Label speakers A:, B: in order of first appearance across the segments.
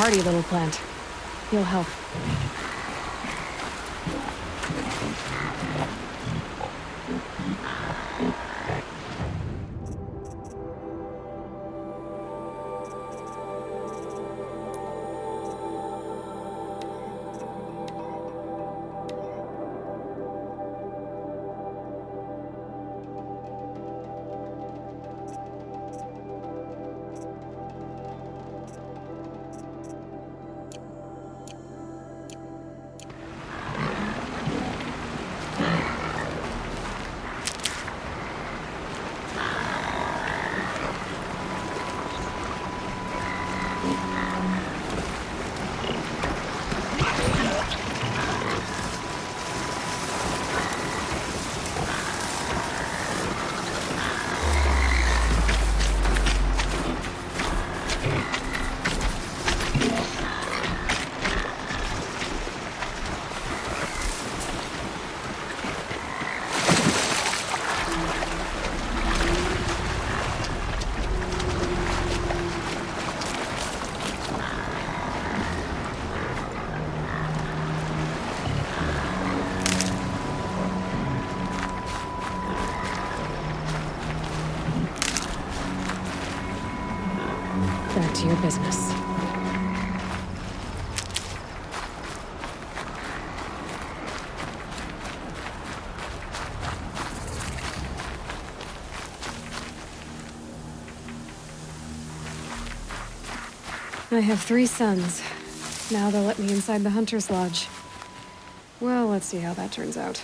A: hardy little plant. He'll help. Back to your business. I have 3 sons. Now they'll let me inside the Hunter's Lodge. Well, let's see how that turns out.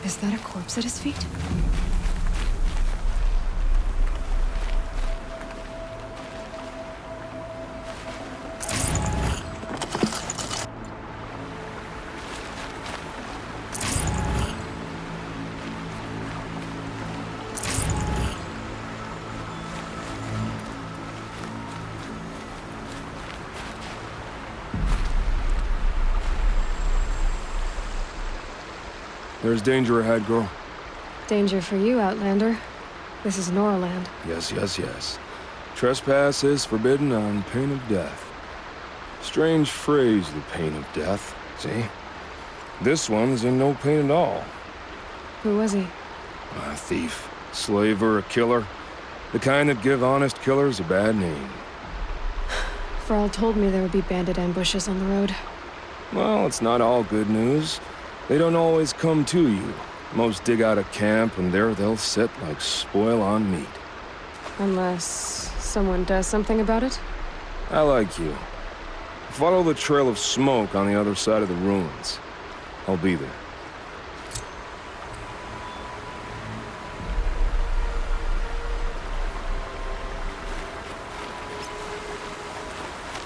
A: Is that a corpse at his feet?
B: There's danger ahead, girl.
A: Danger for you, Outlander. This is Noraland.
B: Yes, yes, yes. Trespass is forbidden on pain of death. Strange phrase, the pain of death, see? This one's in no pain at all.
A: Who was he?
B: A thief, slaver, a killer. The kind that give honest killers a bad name.
A: Frall told me there would be bandit ambushes on the road.
B: Well, it's not all good news. They don't always come to you. Most dig out a camp, and there they'll sit like spoil on meat.
A: Unless someone does something about it?
B: I like you. Follow the trail of smoke on the other side of the ruins. I'll be there.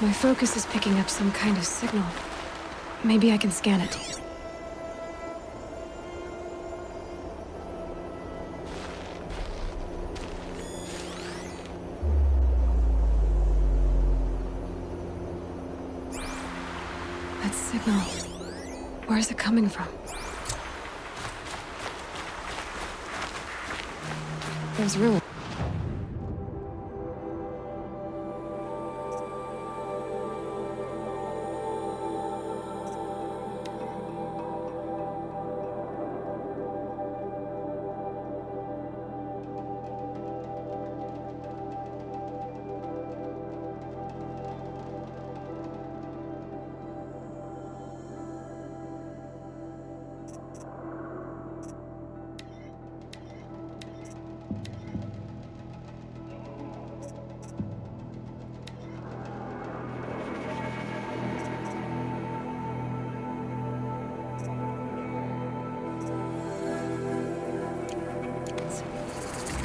A: My focus is picking up some kind of signal. Maybe I can scan it. That signal. Where is it coming from? There's ruin.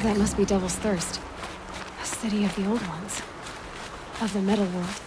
A: That must be Devil's Thirst. A city of the old ones. Of the metal world.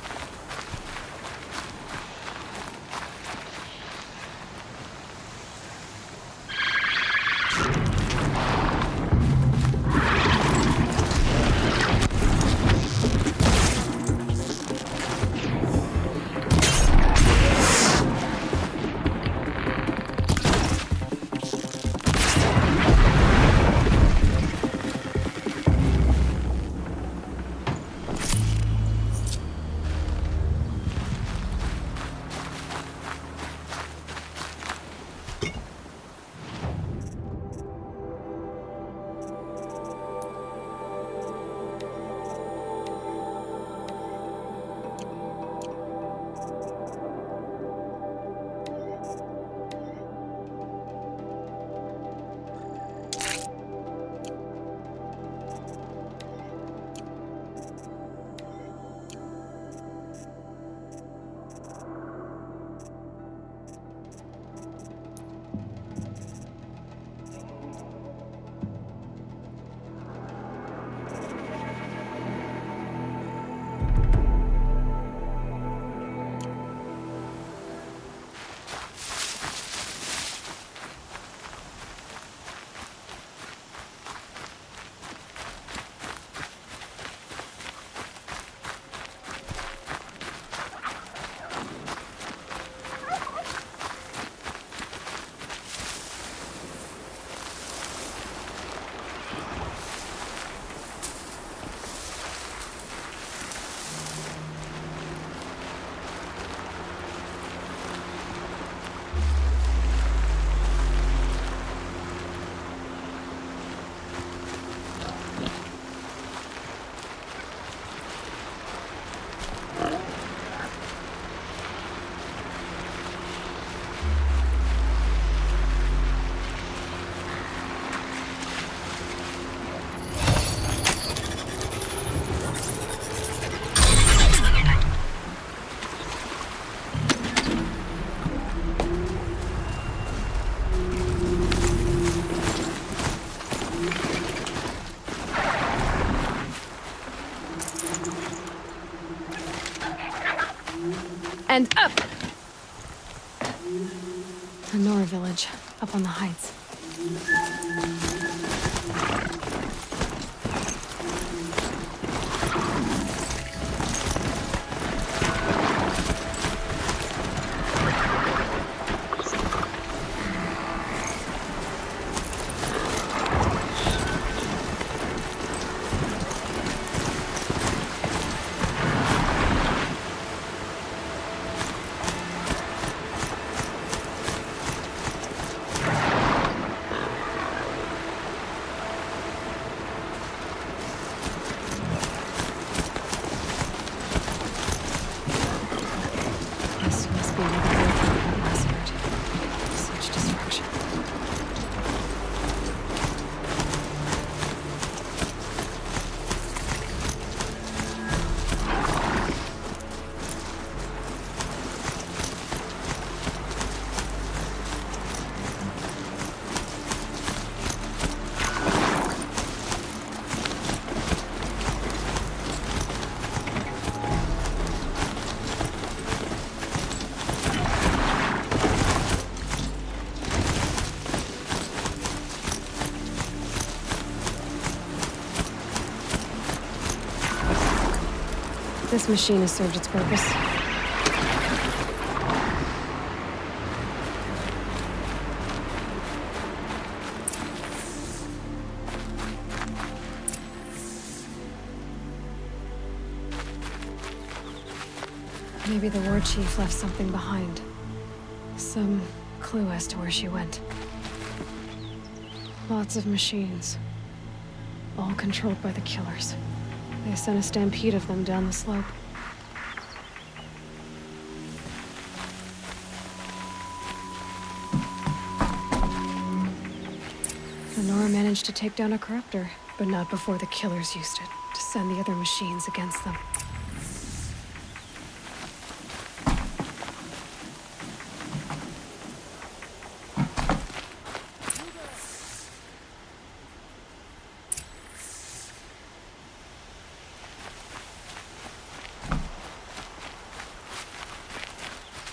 A: And up! The Nora village, up on the heights. This must be where the Overrun massacred. Such destruction. This machine has served its purpose. Maybe the war chief left something behind. Some clue as to where she went. Lots of machines. All controlled by the killers. They sent a stampede of them down the slope. The Nora managed to take down a corruptor, but not before the killers used it to send the other machines against them.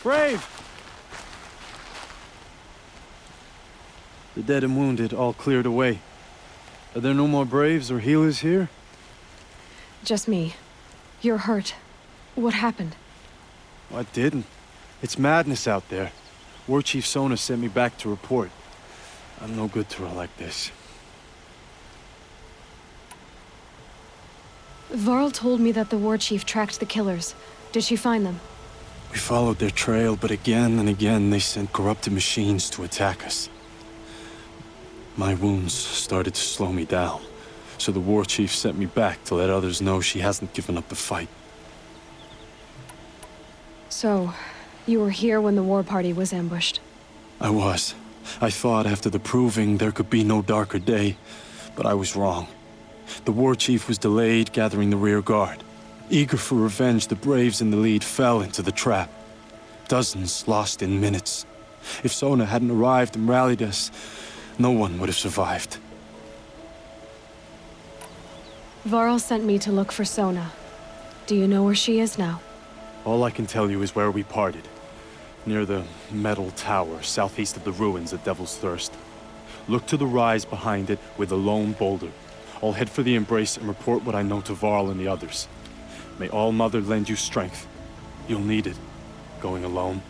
C: Brave! The dead and wounded all cleared away. Are there no more Braves or healers here?
A: Just me. You're hurt. What happened?
C: I didn't. It's madness out there. War Chief Sona sent me back to report. I'm no good to her like this.
A: Varl told me that the war chief tracked the killers. Did she find them?
C: We followed their trail, but again and again they sent corrupted machines to attack us. My wounds started to slow me down, so the war chief sent me back to let others know she hasn't given up the fight.
A: So, you were here when the war party was ambushed?
C: I was. I thought after the proving there could be no darker day, but I was wrong. The war chief was delayed gathering the rear guard. Eager for revenge, the Braves in the lead fell into the trap. Dozens lost in minutes. If Sona hadn't arrived and rallied us, no one would have survived.
A: Varl sent me to look for Sona. Do you know where she is now?
C: All I can tell you is where we parted. Near the metal tower, southeast of the ruins at Devil's Thirst. Look to the rise behind it with a lone boulder. I'll head for the embrace and report what I know to Varl and the others. May All Mother lend you strength. You'll need it, going alone.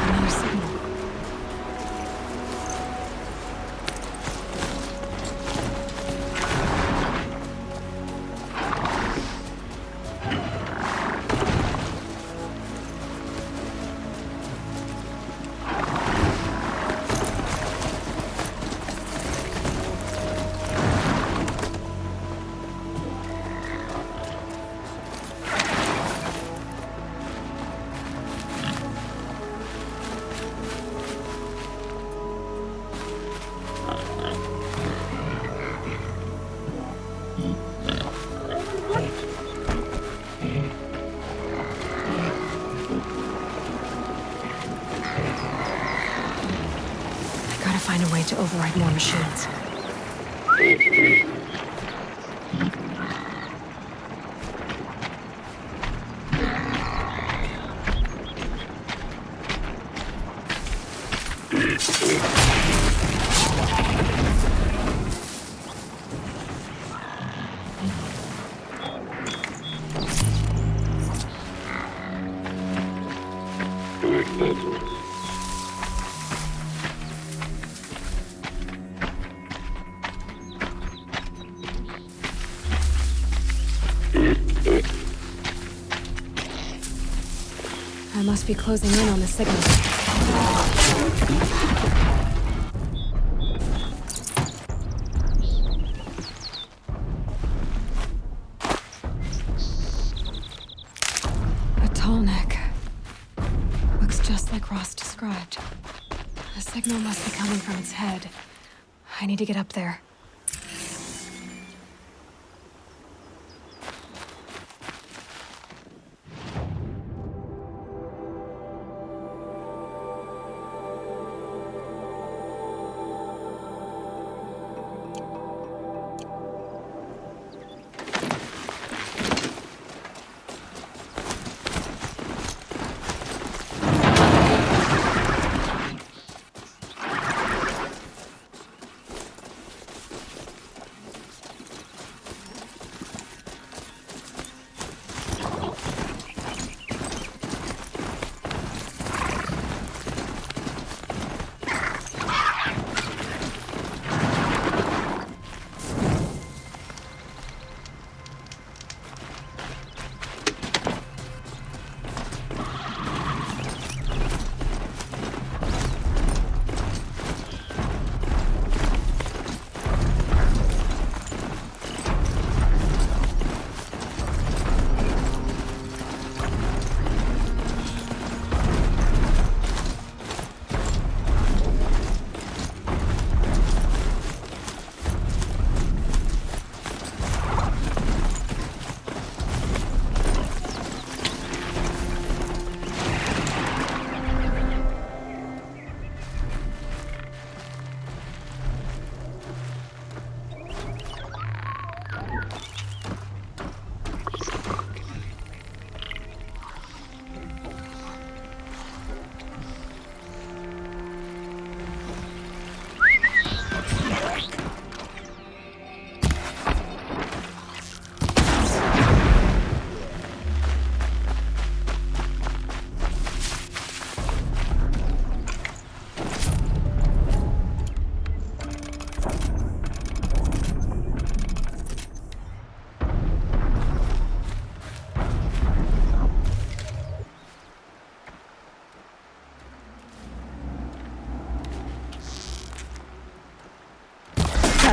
A: Another signal. I gotta find a way to override more machines. I must be closing in on the signal. A tall neck. Looks just like Ross described. The signal must be coming from its head. I need to get up there.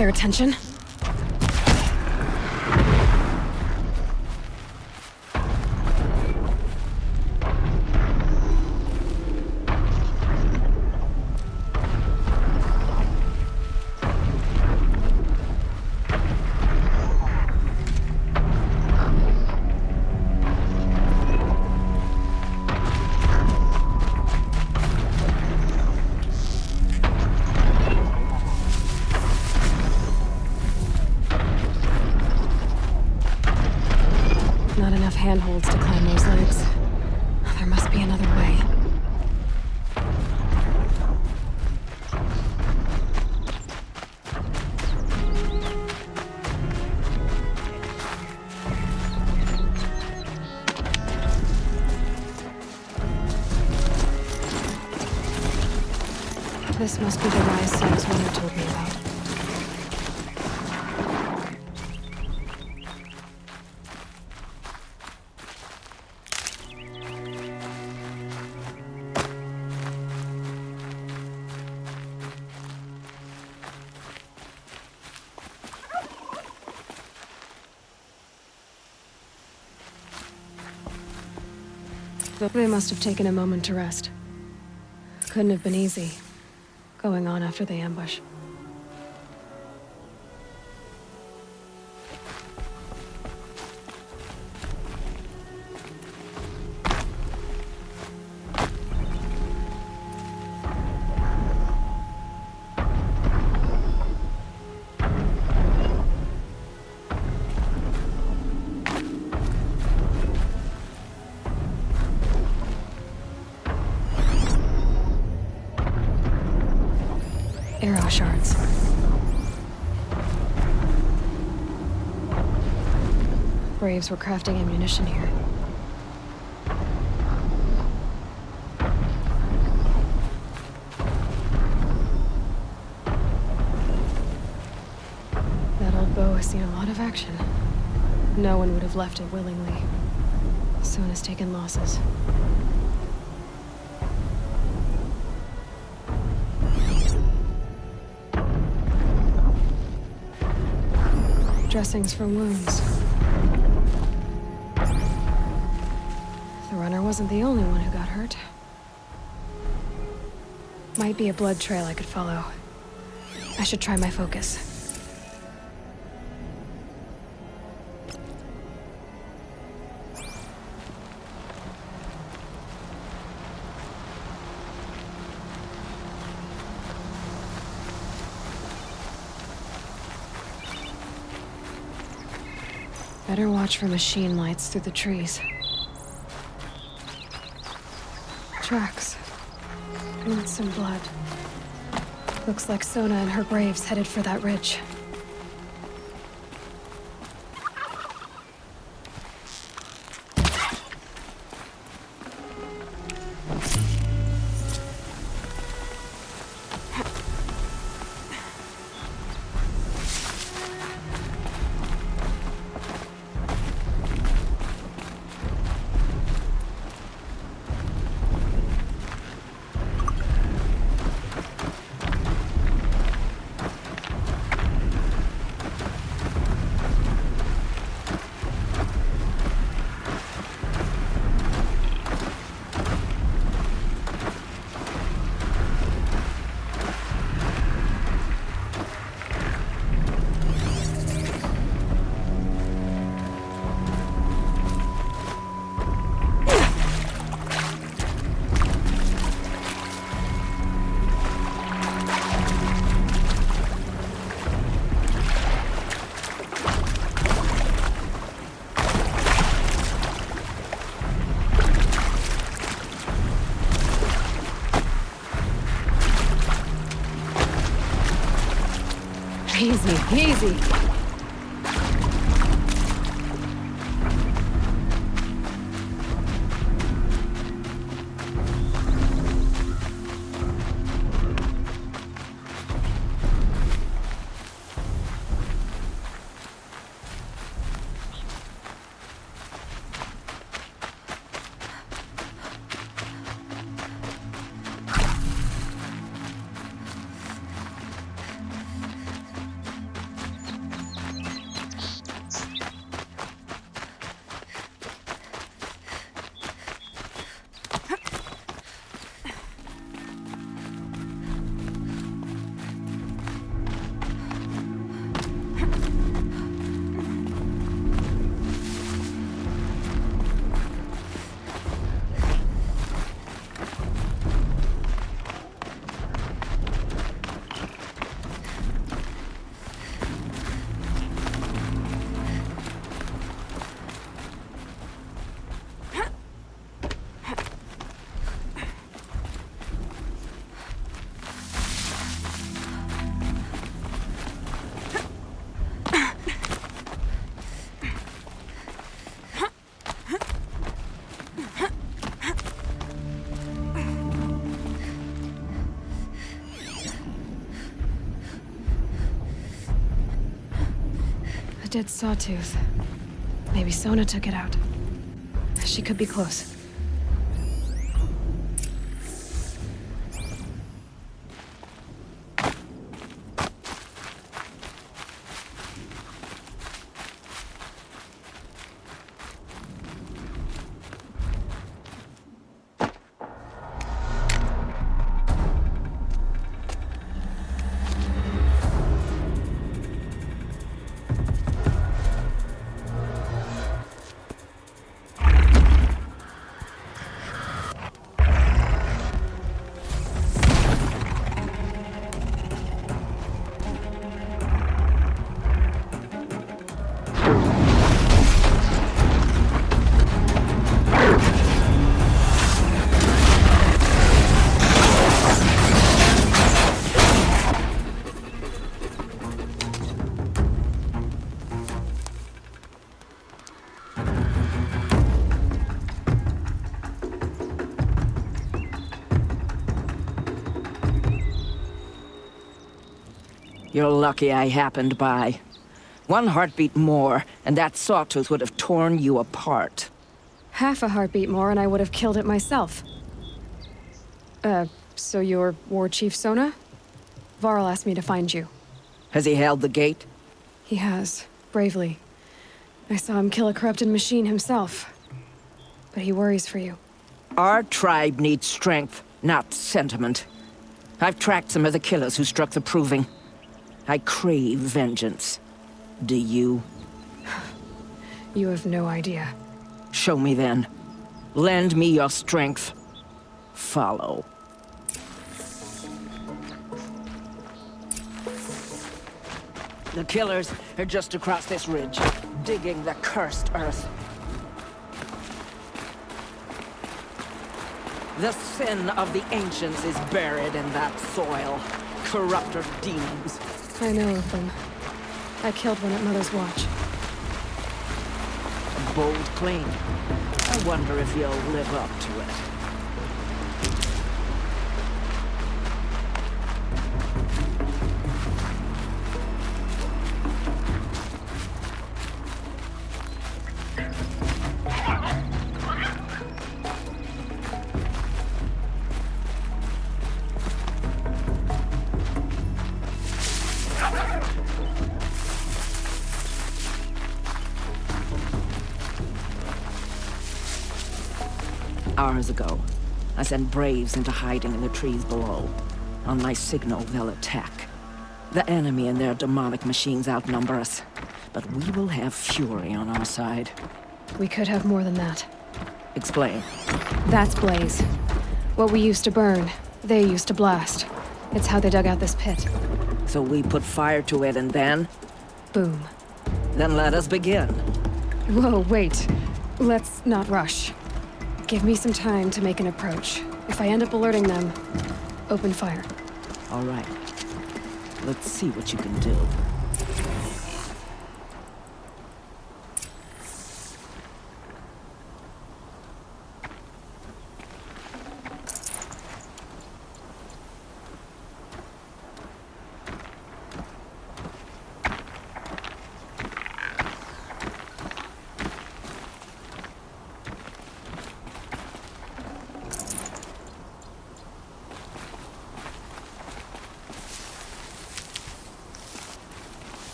A: their attention. Not enough handholds to climb those legs. There must be another way. This must be the rise Sam's mother told me about. They must have taken a moment to rest. Couldn't have been easy, going on after the ambush. Arrow shards. Braves were crafting ammunition here. That old bow has seen a lot of action. No one would have left it willingly. Soon has taken losses. Dressings for wounds. The runner wasn't the only one who got hurt. Might be a blood trail I could follow. I should try my focus. Better watch for machine lights through the trees. Tracks. And some blood. Looks like Sona and her braves headed for that ridge. Easy, easy. dead sawtooth. Maybe Sona took it out. She could be close.
D: You're lucky I happened by. One heartbeat more, and that sawtooth would have torn you apart.
A: Half a heartbeat more and I would have killed it myself. So you're War Chief Sona? Varl asked me to find you.
D: Has he held the gate?
A: He has, bravely. I saw him kill a corrupted machine himself. But he worries for you.
D: Our tribe needs strength, not sentiment. I've tracked some of the killers who struck the Proving. I crave vengeance. Do you?
A: You have no idea.
D: Show me then. Lend me your strength. Follow. The killers are just across this ridge, digging the cursed earth. The sin of the ancients is buried in that soil. Corrupter demons.
A: I know of them. I killed one at Mother's Watch.
D: A bold claim. I wonder if you'll live up to it. Hours ago, I sent Braves into hiding in the trees below. On my signal, they'll attack. The enemy and their demonic machines outnumber us, but we will have fury on our side.
A: We could have more than that.
D: Explain.
A: That's Blaze. What we used to burn, they used to blast. It's how they dug out this pit.
D: So we put fire to it and then?
A: Boom.
D: Then let us begin.
A: Whoa, wait. Let's not rush. Give me some time to make an approach. If I end up alerting them, open fire.
D: All right. Let's see what you can do.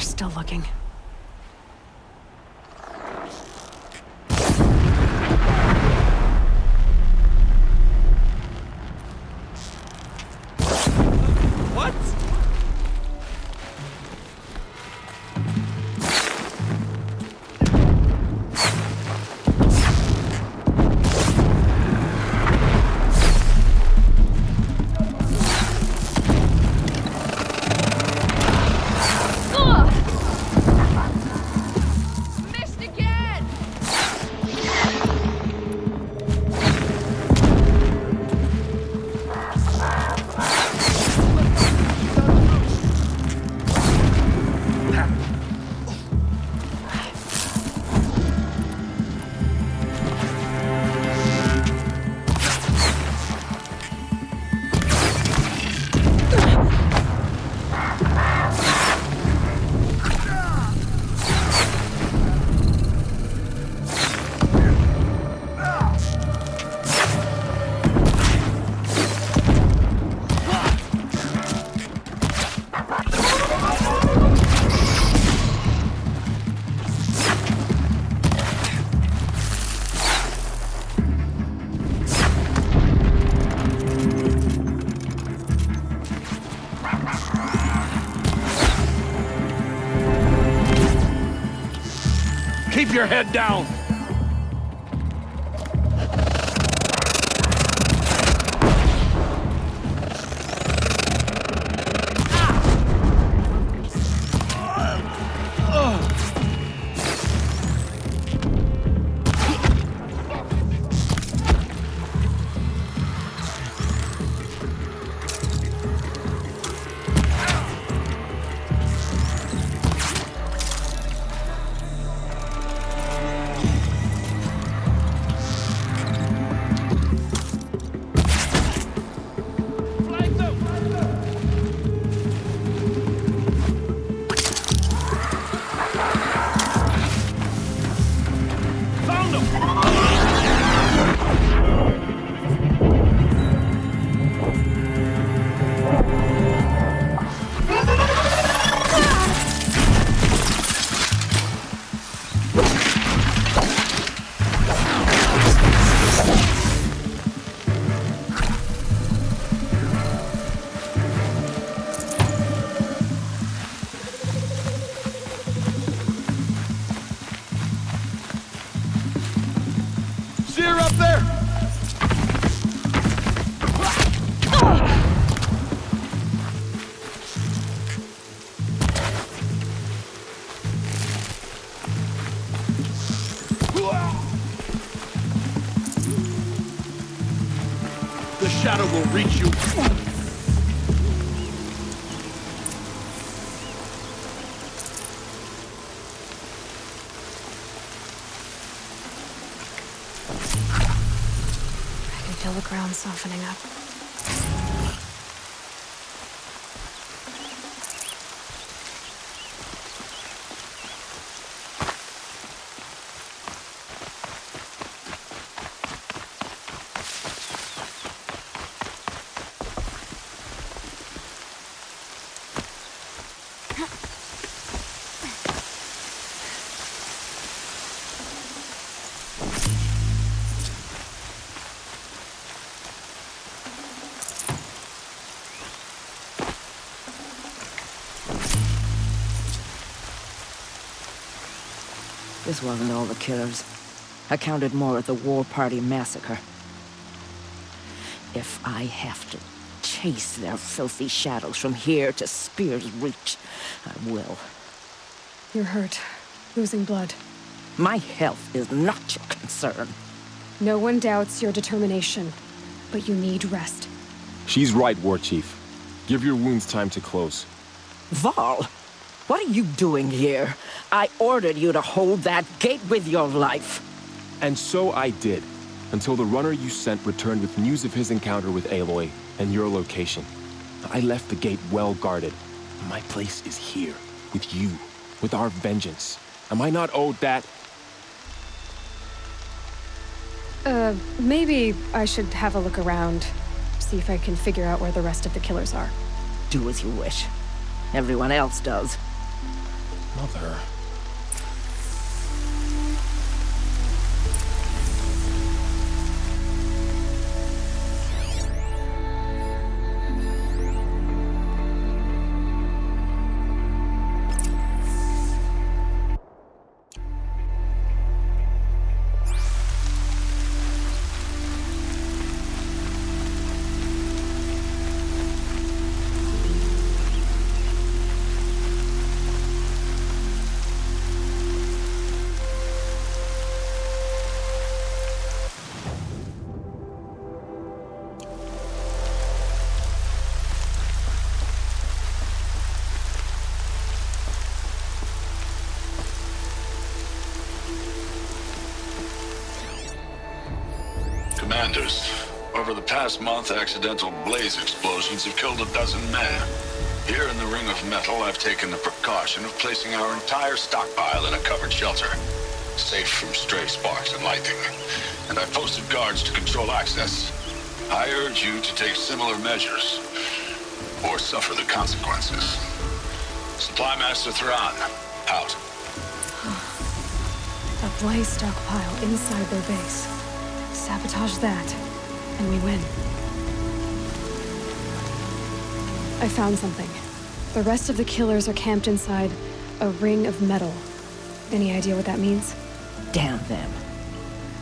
A: Still looking.
D: What?
E: Keep your head down! Up there! The shadow will reach you.
A: Feel the ground softening up.
D: This wasn't all the killers. I counted more at the War Party massacre. If I have to chase their filthy shadows from here to Spear's Reach, I will.
A: You're hurt. Losing blood.
D: My health is not your concern.
A: No one doubts your determination, but you need rest.
F: She's right, War Chief. Give your wounds time to close.
D: Val, what are you doing here? I ordered you to hold that gate with your life.
F: And so I did, until the runner you sent returned with news of his encounter with Aloy and your location. I left the gate well guarded. My place is here, with you, with our vengeance. Am I not owed that?
A: Maybe I should have a look around, see if I can figure out where the rest of the killers are.
D: Do as you wish. Everyone else does.
F: Mother.
G: Commanders, over the past month, accidental blaze explosions have killed 12 men. Here in the Ring of Metal, I've taken the precaution of placing our entire stockpile in a covered shelter, safe from stray sparks and lightning. And I've posted guards to control access. I urge you to take similar measures, or suffer the consequences. Supply Master Thrawn, out.
A: A blaze stockpile inside their base. Sabotage that, and we win. I found something. The rest of the killers are camped inside a ring of metal. Any idea what that means?
D: Damn them.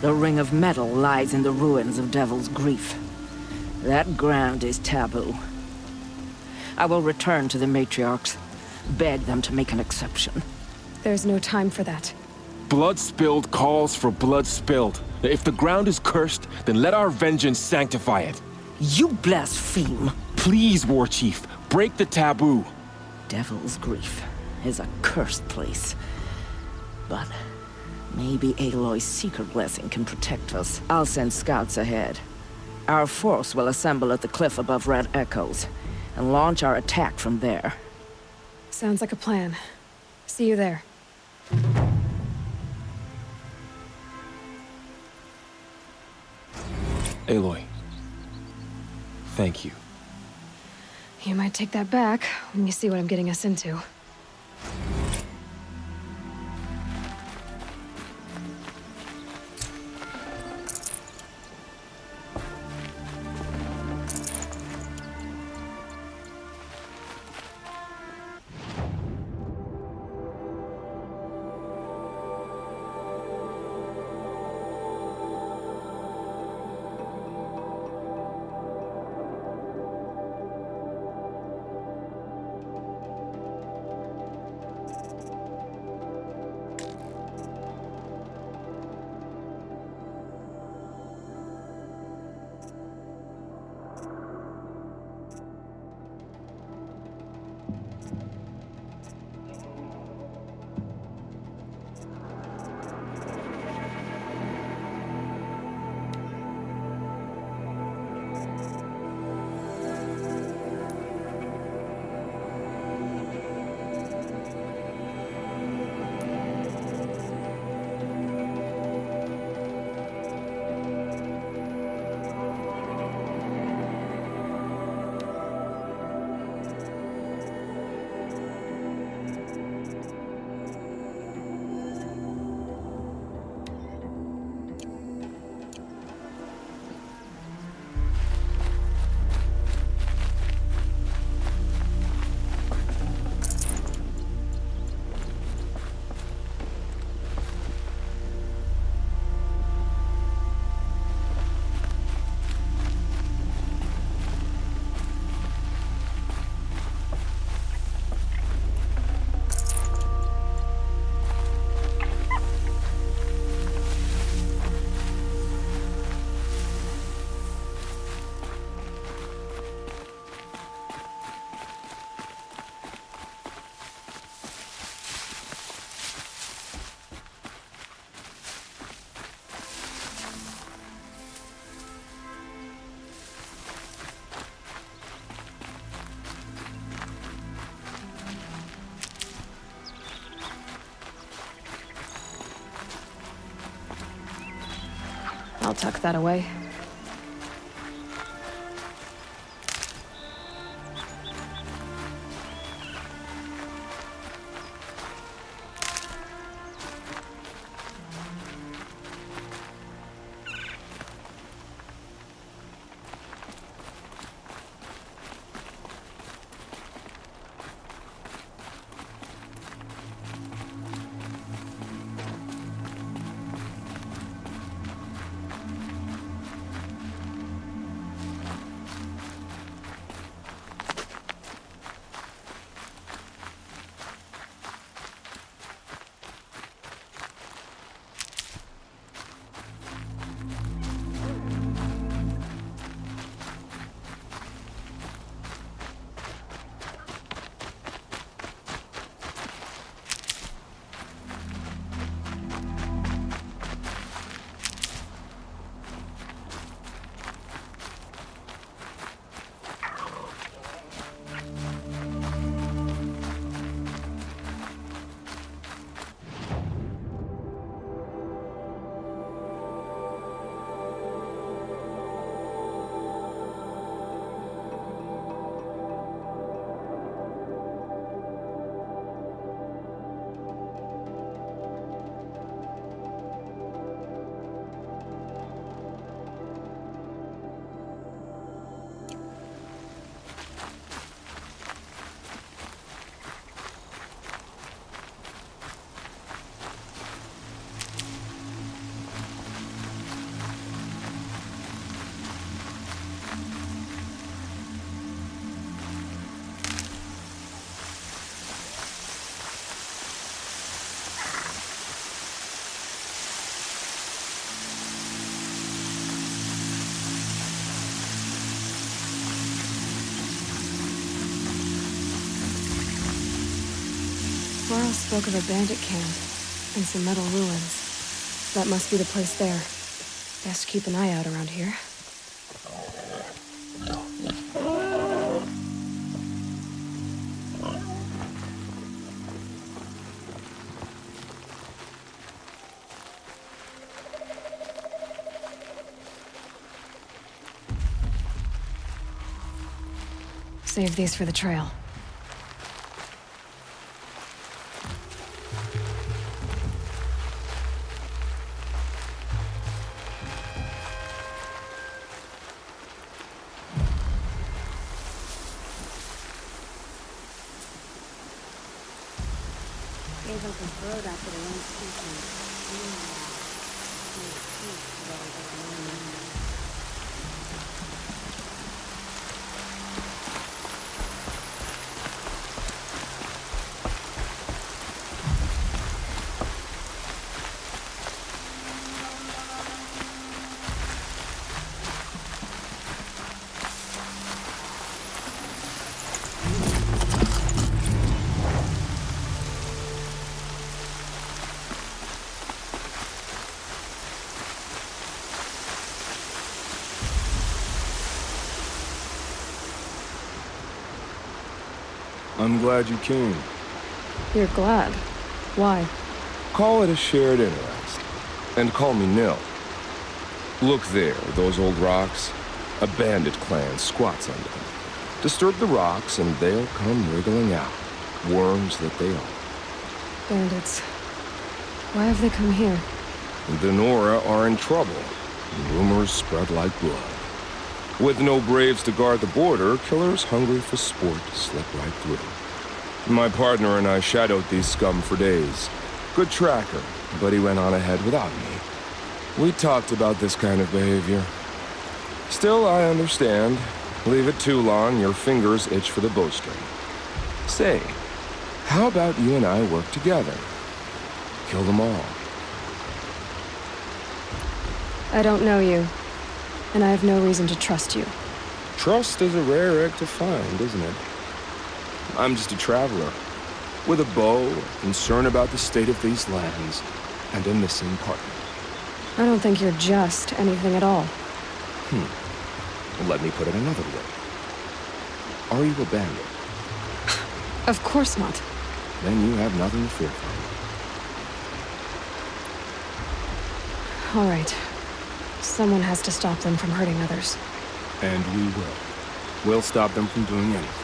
D: The ring of metal lies in the ruins of Devil's Grief. That ground is taboo. I will return to the matriarchs, beg them to make an exception.
A: There's no time for that.
F: Blood spilled calls for blood spilled. If the ground is cursed, then let our vengeance sanctify it.
D: You blaspheme!
F: Please, War Chief, break the taboo.
D: Devil's Grief is a cursed place. But maybe Aloy's secret blessing can protect us. I'll send scouts ahead. Our force will assemble at the cliff above Red Echoes, and launch our attack from there.
A: Sounds like a plan. See you there.
F: Aloy, thank you.
A: You might take that back when you see what I'm getting us into. I'll tuck that away. Laurel spoke of a bandit camp and some metal ruins. That must be the place there. Best keep an eye out around here. Save these for the trail.
H: Gave up his road after the one speaking.
B: I'm glad you came.
A: You're glad. Why?
B: Call it a shared interest. And call me Nil. Look there, those old rocks. A bandit clan squats under them. Disturb the rocks and they'll come wriggling out. Worms that they are.
A: Bandits. Why have they come here?
B: The Nora are in trouble. Rumors spread like blood. With no braves to guard the border, killers hungry for sport slip right through. My partner and I shadowed these scum for days. Good tracker, but he went on ahead without me. We talked about this kind of behavior. Still, I understand. Leave it too long, your fingers itch for the bowstring. Say, how about you and I work together? Kill them all.
A: I don't know you, and I have no reason to trust you.
B: Trust is a rare egg to find, isn't it? I'm just a traveler, with a bow, a concern about the state of these lands, and a missing partner.
A: I don't think you're just anything at all.
B: Let me put it another way. Are you a bandit?
A: Of course not.
B: Then you have nothing to fear from.
A: All right. Someone has to stop them from hurting others.
B: And we will. We'll stop them from doing anything.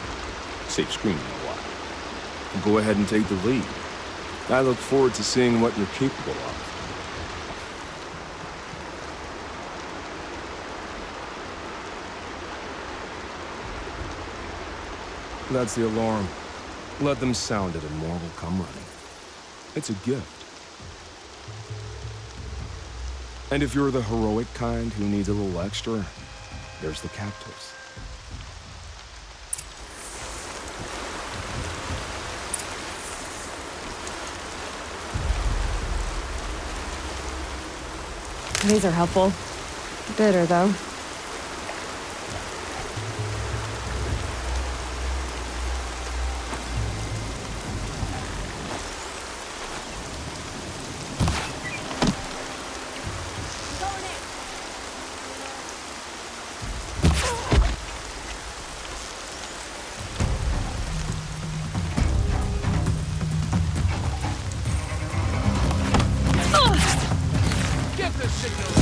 B: Save screaming a while. Go ahead and take the lead. I look forward to seeing what you're capable of. That's the alarm. Let them sound it and more will come running. It's a gift. And if you're the heroic kind who needs a little extra, there's the captives.
A: These are helpful. Bitter, though.
E: Get the signal!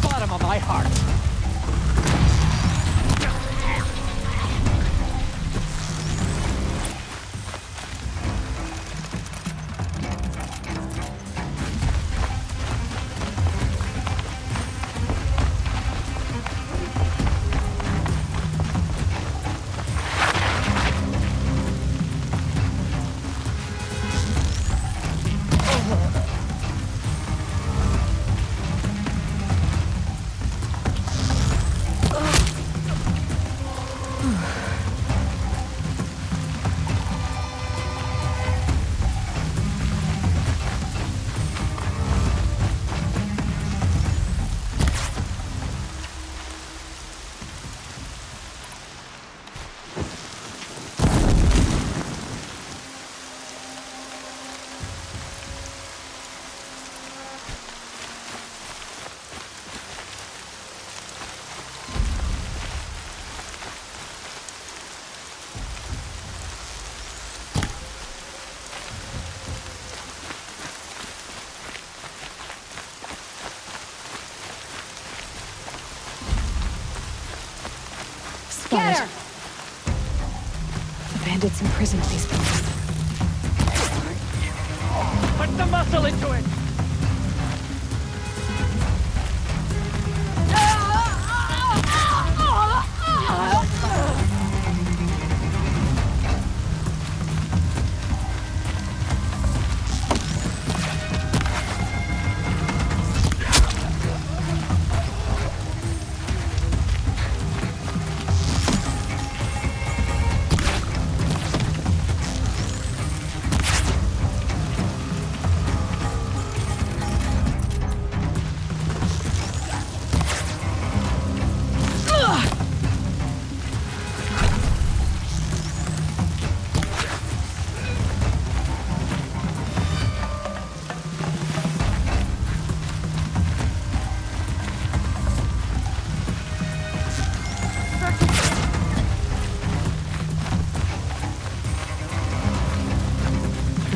I: bottom of my heart.
A: Get her! The bandits imprisoned these people.
I: Put the muscle into it!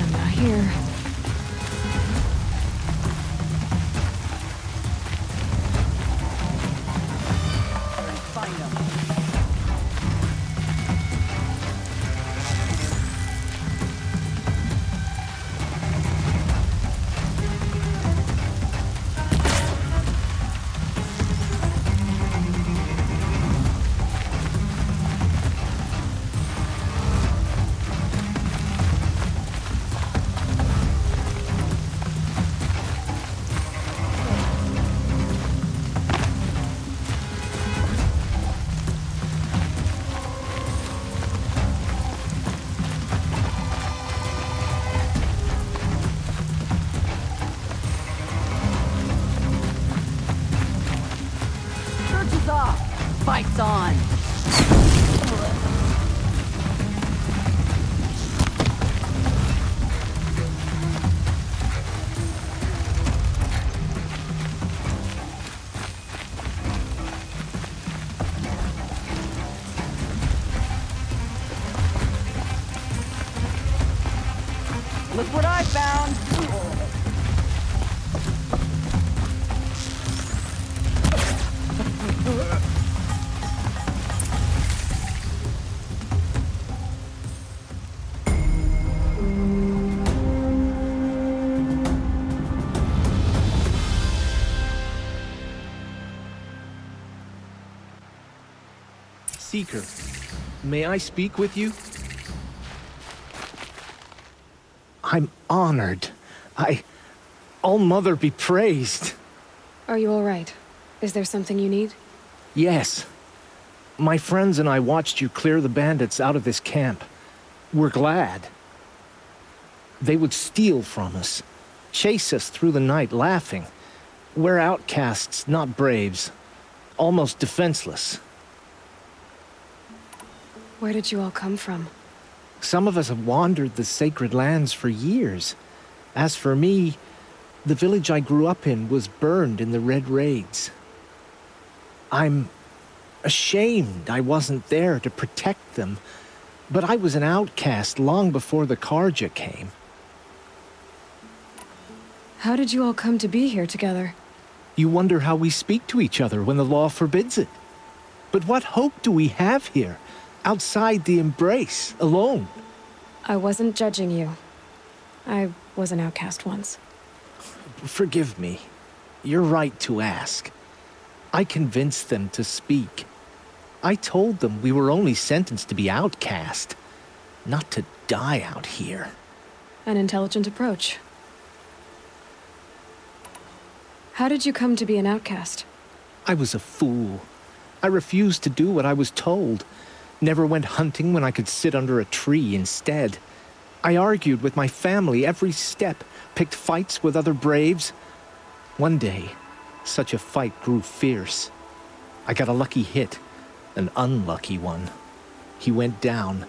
A: I'm not here.
I: Find them. Search is off. Fight's on. Look what I found!
J: Seeker, may I speak with you? I'm honored. All-Mother be praised.
A: Are you all right? Is there something you need?
J: Yes. My friends and I watched you clear the bandits out of this camp. We're glad. They would steal from us, chase us through the night laughing. We're outcasts, not braves. Almost defenseless.
A: Where did you all come from?
J: Some of us have wandered the sacred lands for years. As for me, the village I grew up in was burned in the Red Raids. I'm ashamed I wasn't there to protect them, but I was an outcast long before the Karja came.
A: How did you all come to be here together?
J: You wonder how we speak to each other when the law forbids it. But what hope do we have here, outside the embrace, alone?
A: I wasn't judging you. I was an outcast once.
J: Forgive me. You're right to ask. I convinced them to speak. I told them we were only sentenced to be outcast, not to die out here.
A: An intelligent approach. How did you come to be an outcast?
J: I was a fool. I refused to do what I was told. Never went hunting when I could sit under a tree instead. I argued with my family every step, picked fights with other braves. One day, such a fight grew fierce. I got a lucky hit, an unlucky one. He went down,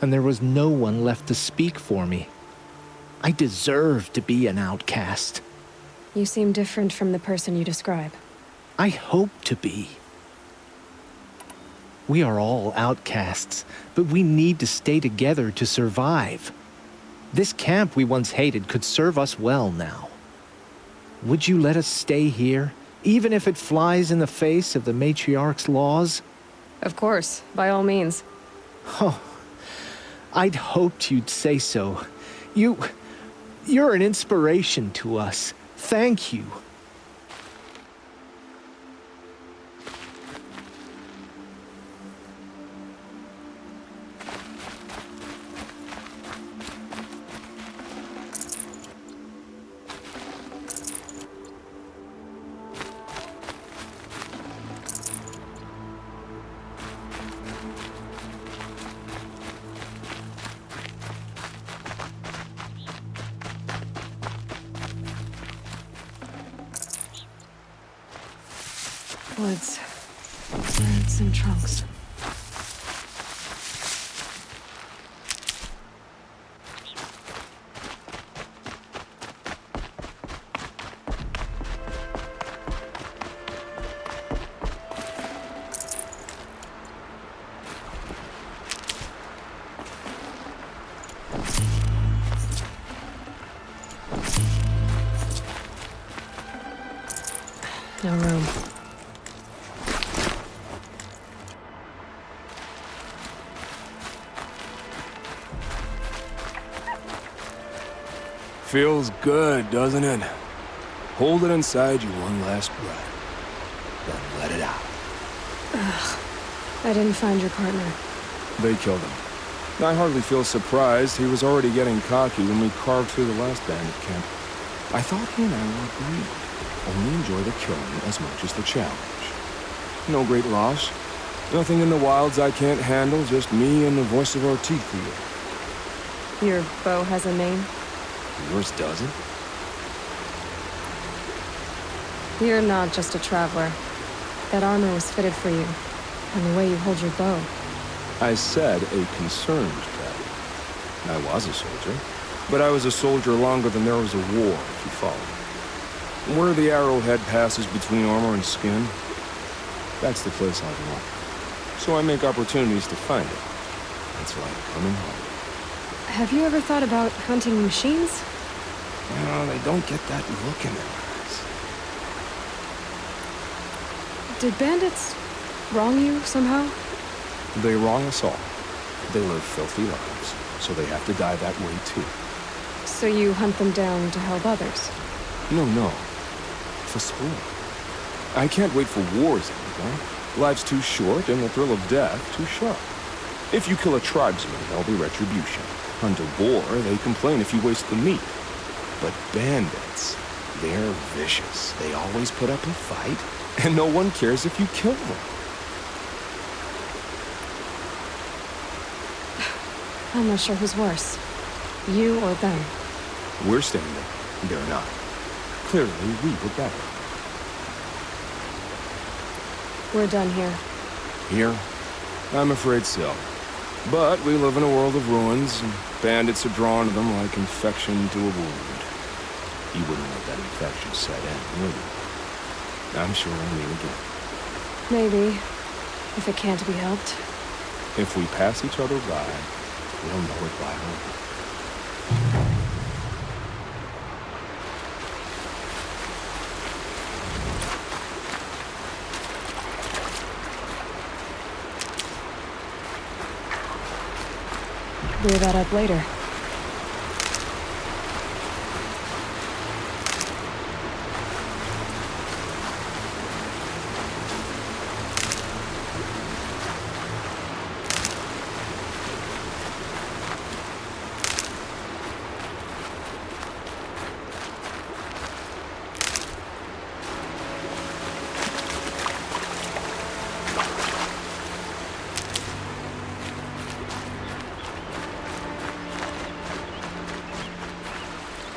J: and there was no one left to speak for me. I deserved to be an outcast.
A: You seem different from the person you describe.
J: I hope to be. We are all outcasts, but we need to stay together to survive. This camp we once hated could serve us well now. Would you let us stay here, even if it flies in the face of the matriarch's laws?
A: Of course, by all means.
J: Oh, I'd hoped you'd say so. You're an inspiration to us. Thank you.
A: Woods. Birds and trunks. No room.
B: Feels good, doesn't it? Hold it inside you one last breath. Then let it out.
A: I didn't find your partner.
B: They killed him. I hardly feel surprised. He was already getting cocky when we carved through the last bandit camp. I thought he and I were agreed. Only enjoy the killing as much as the challenge. No great loss. Nothing in the wilds I can't handle, just me and the voice of our teeth here.
A: Your bow has a name?
B: Yours doesn't?
A: You're not just a traveler. That armor was fitted for you. And the way you hold your bow.
B: I said a concerned traveler. I was a soldier. But I was a soldier longer than there was a war, if you follow. Where the arrowhead passes between armor and skin, that's the place I belong. So I make opportunities to find it. It's like coming home.
A: Have you ever thought about hunting machines?
B: No, they don't get that look in their eyes.
A: Did bandits wrong you somehow?
B: They wrong us all. They live filthy lives, so they have to die that way too.
A: So you hunt them down to help others?
B: No. For sport. I can't wait for wars anymore. Life's too short and the thrill of death too sharp. If you kill a tribesman, there'll be retribution. Hunt a boar, they complain if you waste the meat. But bandits, they're vicious. They always put up a fight, and no one cares if you kill them.
A: I'm not sure who's worse. You or them.
B: We're standing. They're not. Clearly, we were better.
A: We're done here.
B: Here? I'm afraid so. But we live in a world of ruins, and bandits are drawn to them like infection to a wound. You wouldn't let that infection set in, would you? I'm sure I'll meet again.
A: Maybe. If it can't be helped.
B: If we pass each other by, we'll know it by heart.
A: Clear that up later.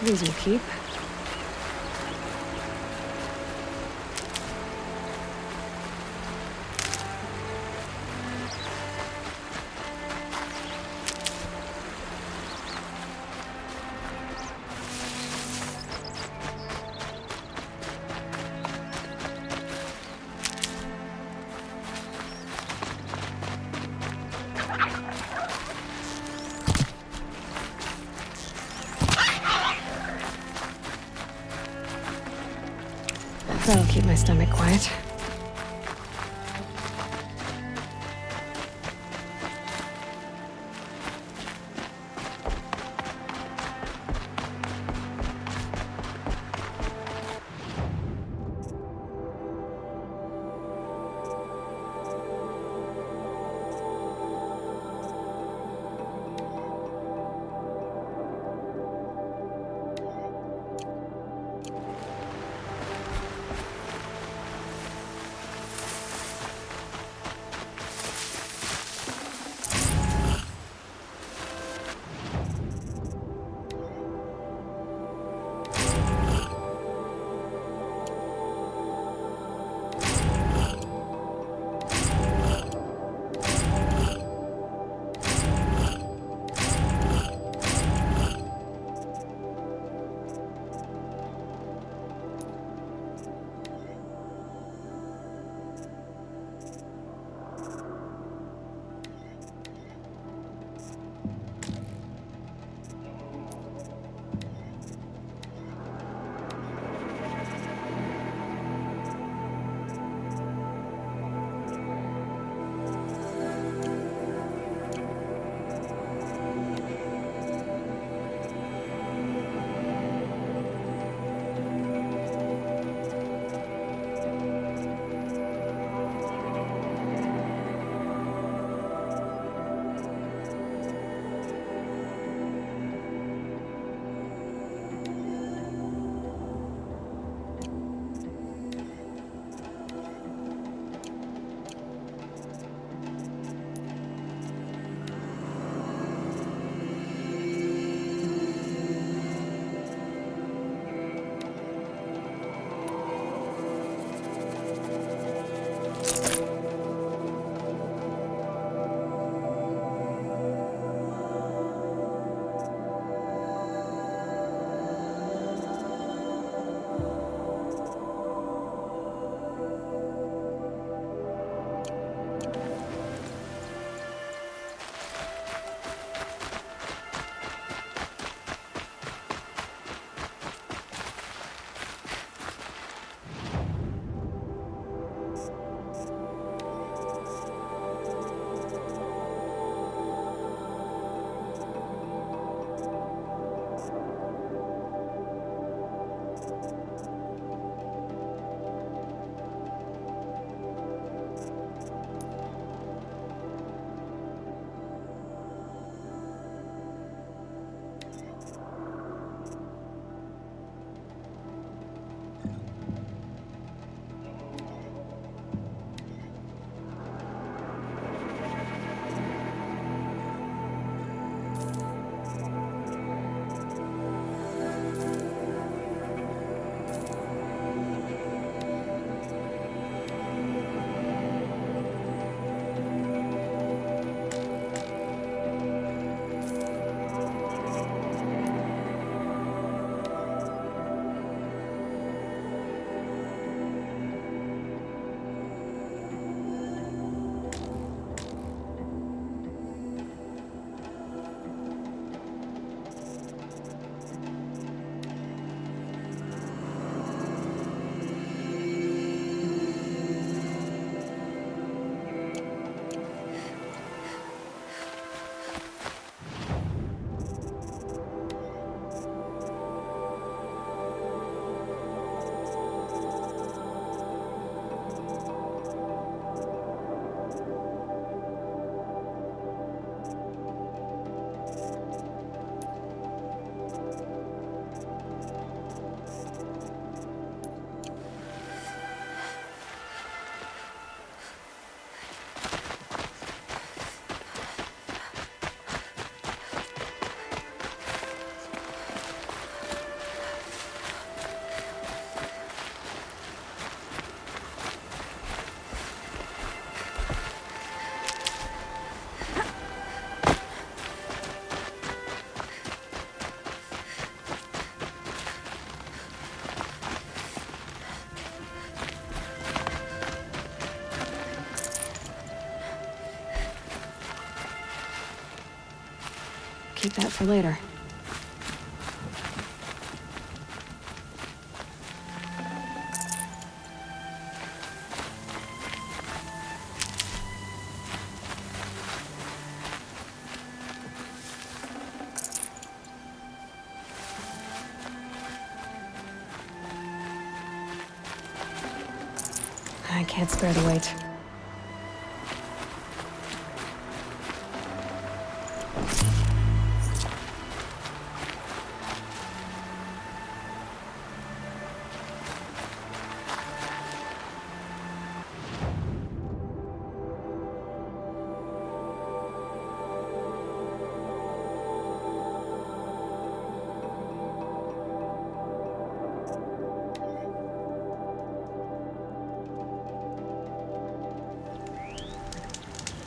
A: These will keep. That'll keep my stomach quiet. Keep that for later. I can't spare the weight.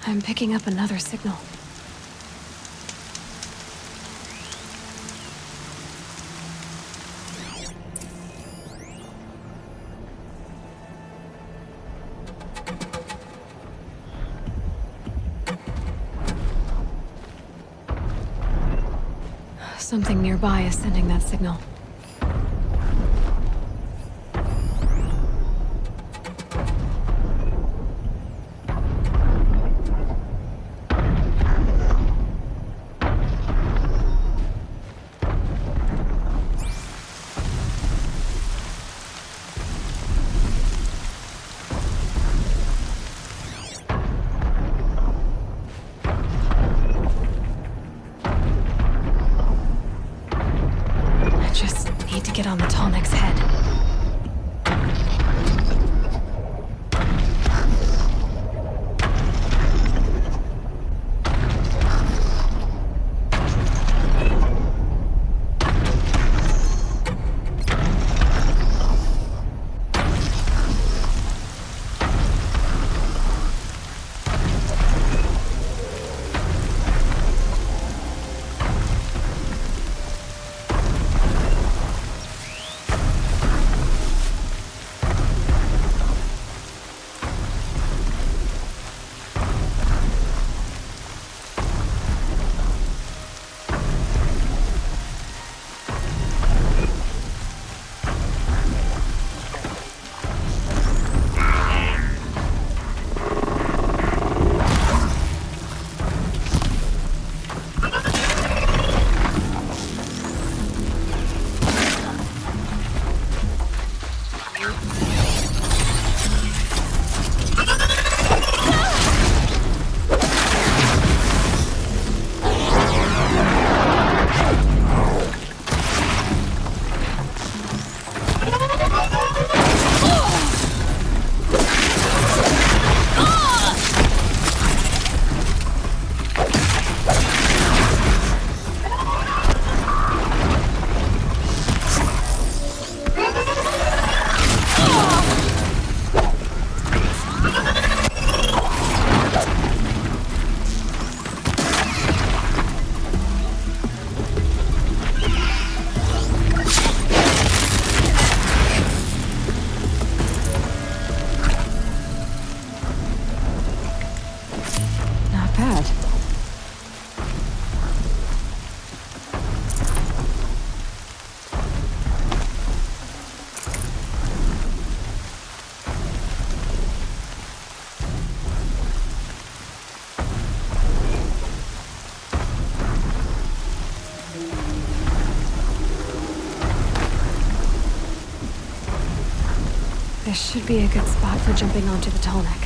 A: I'm picking up another signal. Something nearby is sending that signal. Get on the Tallneck's head. This should be a good spot for jumping onto the Tallneck.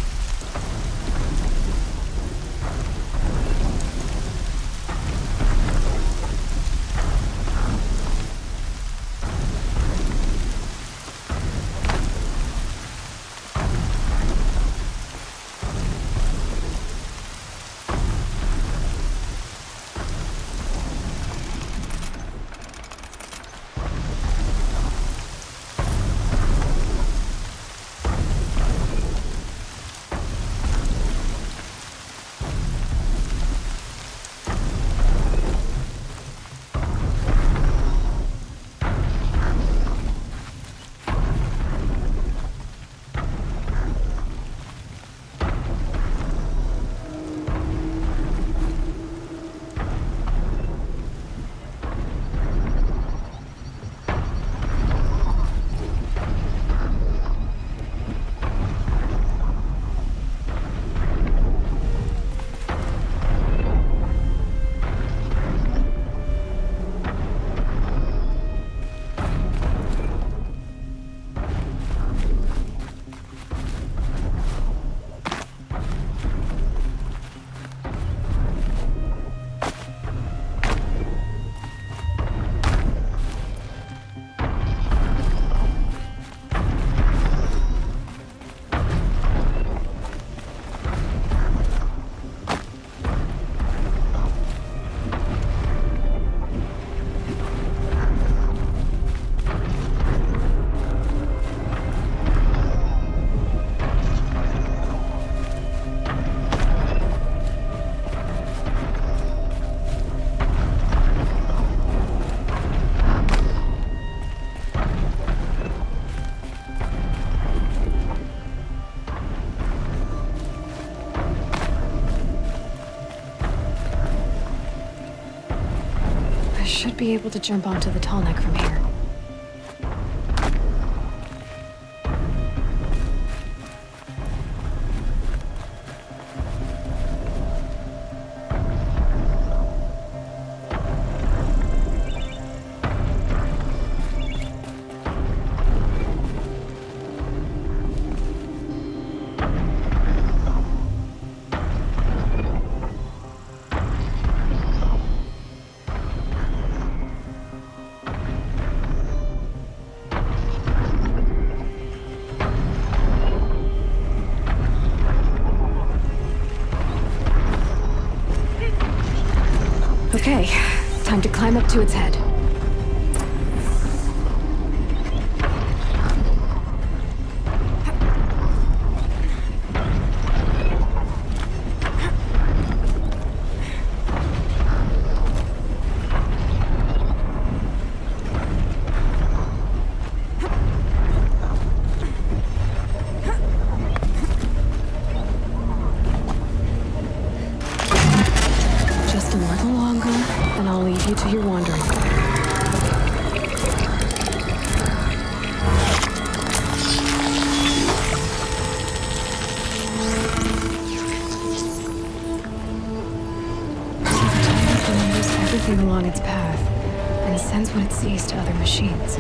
A: should be able to jump onto the tall neck from here. Okay, time to climb up to its head. Just a little longer, and I'll leave you to your wandering. It remembers everything along its path, and sends what it sees to other machines.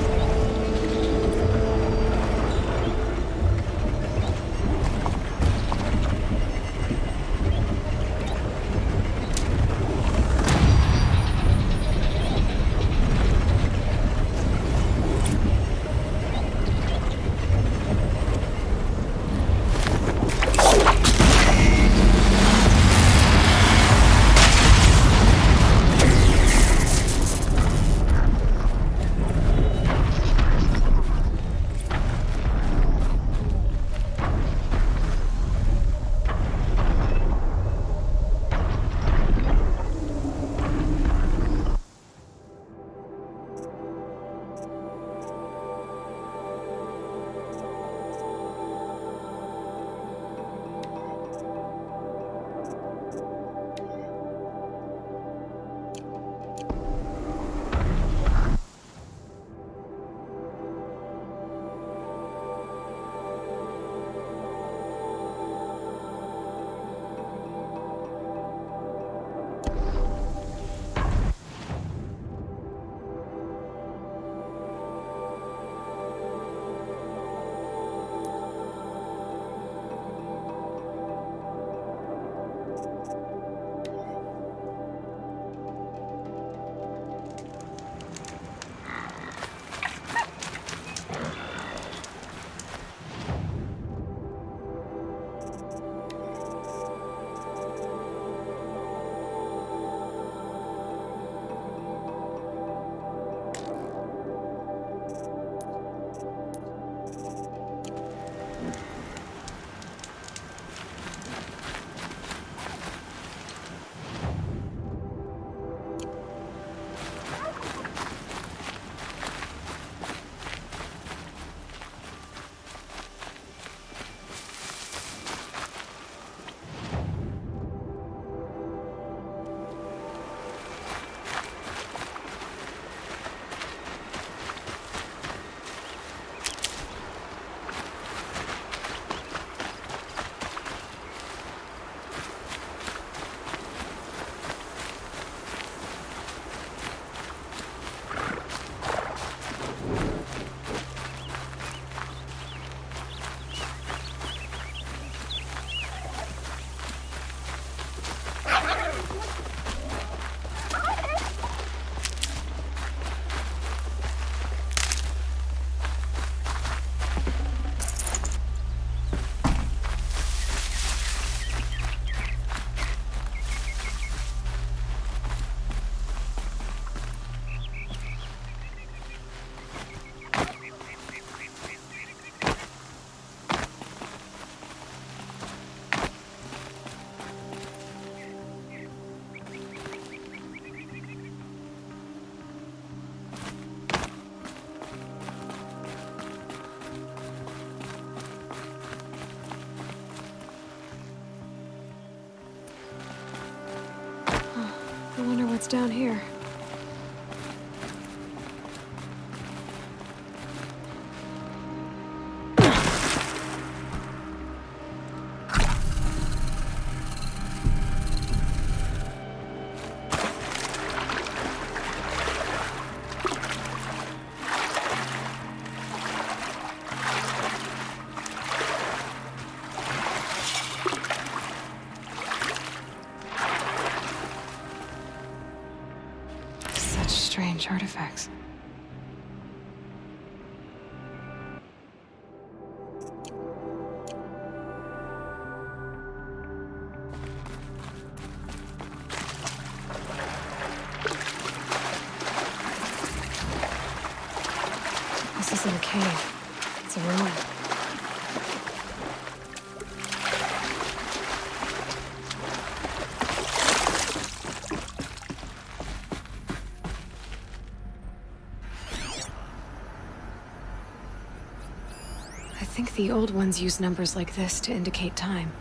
A: I wonder what's down here. artifacts. This isn't a cave. It's a ruin. I think the old ones use numbers like this to indicate time.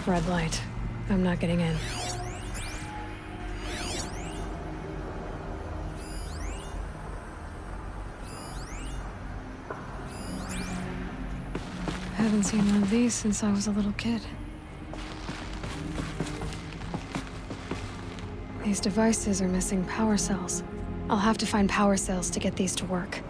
A: Red light. I'm not getting in. I haven't seen one of these since I was a little kid. These devices are missing power cells. I'll have to find power cells to get these to work.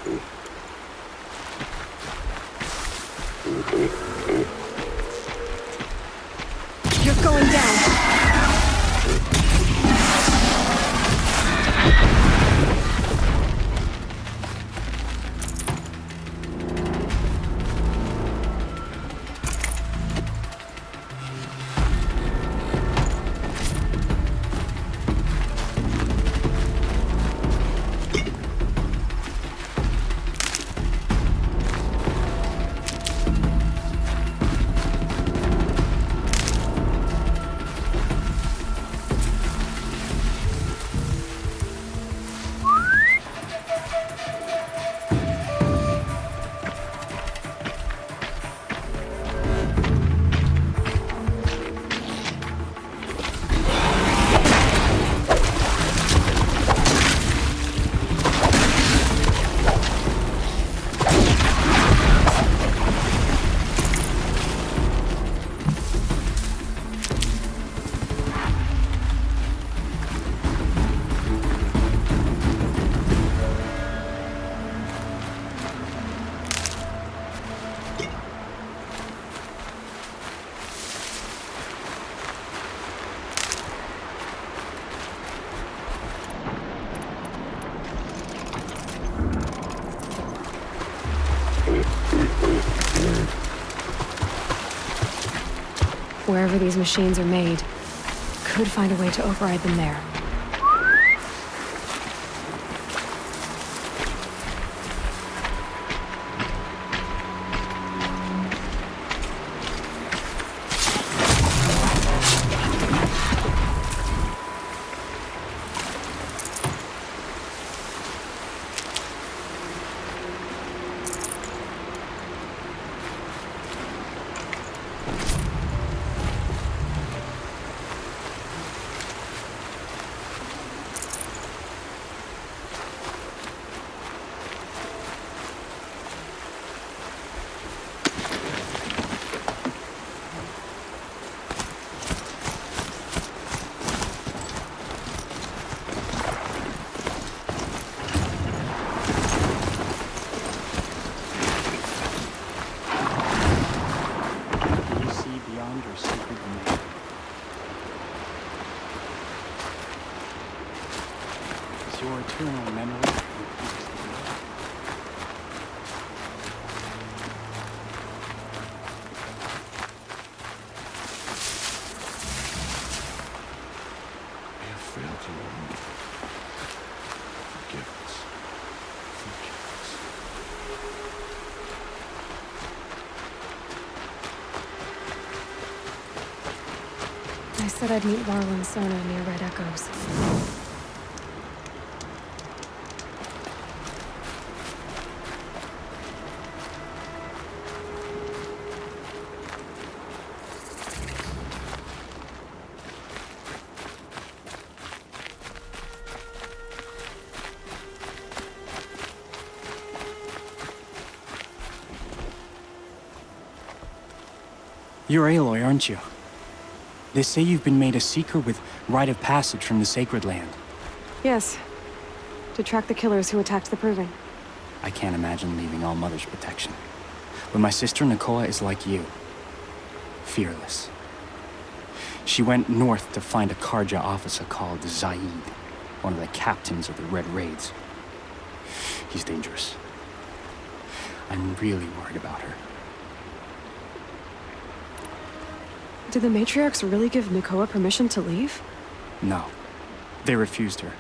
A: You're going down. Wherever these machines are made, could find a way to override them there.
K: Your eternal memory.
E: I have failed you, Aloy. Forgive us.
A: I said I'd meet Varl and Sona near Red Echoes.
K: You're Aloy, aren't you? They say you've been made a seeker with rite of passage from the Sacred Land.
A: Yes. To track the killers who attacked the Proving.
K: I can't imagine leaving All Mother's protection. But my sister Nakoa is like you. Fearless. She went north to find a Karja officer called Zaid, one of the captains of the Red Raids. He's dangerous. I'm really worried about her.
A: Did the matriarchs really give Nakoa permission to leave?
K: No. They refused her.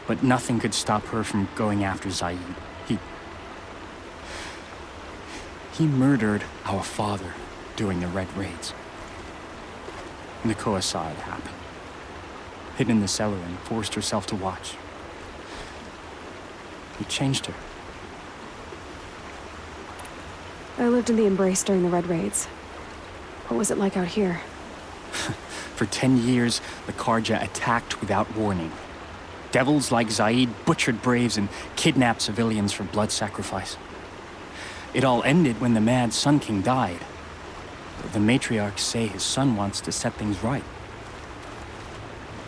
K: But nothing could stop her from going after Zaid. He murdered our father during the Red Raids. Nakoa saw it happen. Hid in the cellar and forced herself to watch. He changed her.
A: I lived in the Embrace during the Red Raids. What was it like out here?
K: For 10 years, the Karja attacked without warning. Devils like Zaid butchered braves and kidnapped civilians for blood sacrifice. It all ended when the mad Sun King died. The matriarchs say his son wants to set things right.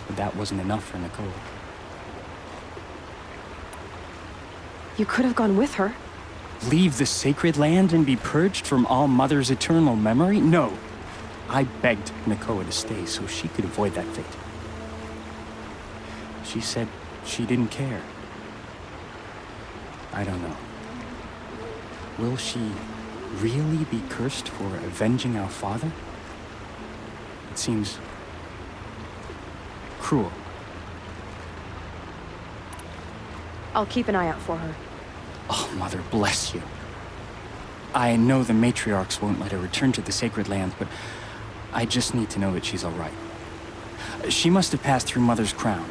K: But that wasn't enough for Nakoa.
A: You could have gone with her.
K: Leave the sacred land and be purged from All Mother's eternal memory? No. I begged Nakoa to stay so she could avoid that fate. She said she didn't care. I don't know. Will she really be cursed for avenging our father? It seems cruel.
A: I'll keep an eye out for her.
K: Oh, Mother bless you. I know the matriarchs won't let her return to the sacred land, but I just need to know that she's all right. She must have passed through Mother's crown.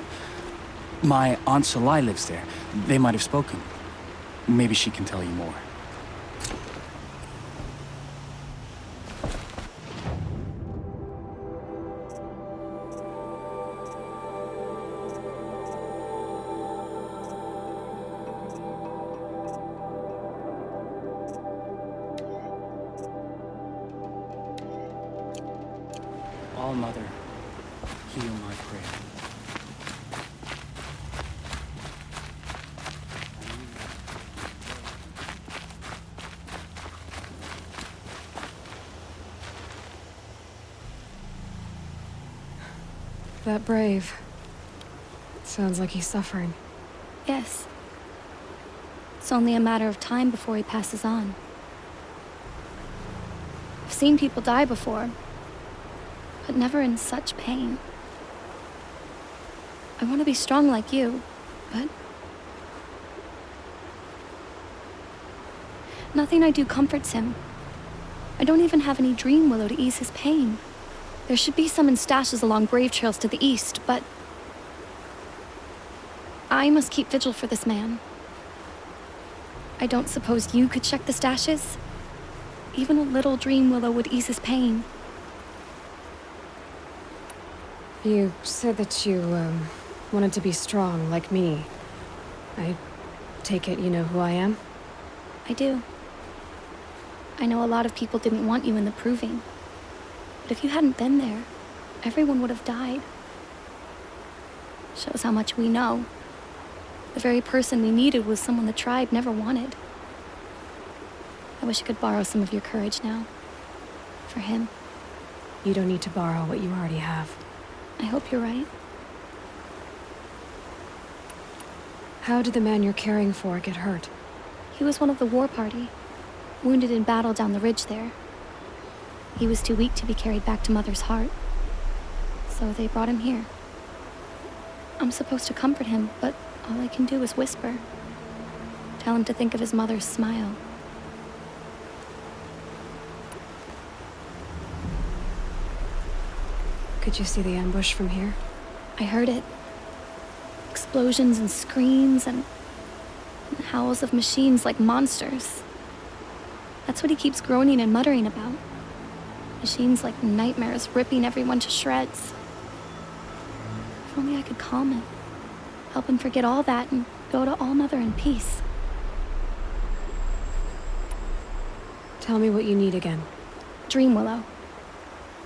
K: My Aunt Salai lives there. They might have spoken. Maybe she can tell you more. All Mother, hear my prayer.
A: That brave. Sounds like he's suffering.
L: Yes. It's only a matter of time before he passes on. I've seen people die before, but never in such pain. I want to be strong like you, but nothing I do comforts him. I don't even have any dream willow to ease his pain. There should be some in stashes along grave trails to the east, but I must keep vigil for this man. I don't suppose you could check the stashes? Even a little dream willow would ease his pain.
A: You said that you, wanted to be strong like me. I take it you know who I am?
L: I do. I know a lot of people didn't want you in the proving. But if you hadn't been there, everyone would have died. Shows how much we know. The very person we needed was someone the tribe never wanted. I wish I could borrow some of your courage now. For him.
A: You don't need to borrow what you already have.
L: I hope you're right.
A: How did the man you're caring for get hurt?
L: He was one of the war party, wounded in battle down the ridge there. He was too weak to be carried back to Mother's heart, so they brought him here. I'm supposed to comfort him, but all I can do is whisper. Tell him to think of his mother's smile.
A: Could you see the ambush from here?
L: I heard it. Explosions and screams and howls of machines like monsters. That's what he keeps groaning and muttering about. Machines like nightmares ripping everyone to shreds. If only I could calm him. Help him forget all that and go to All Mother in peace.
A: Tell me what you need again.
L: Dream willow.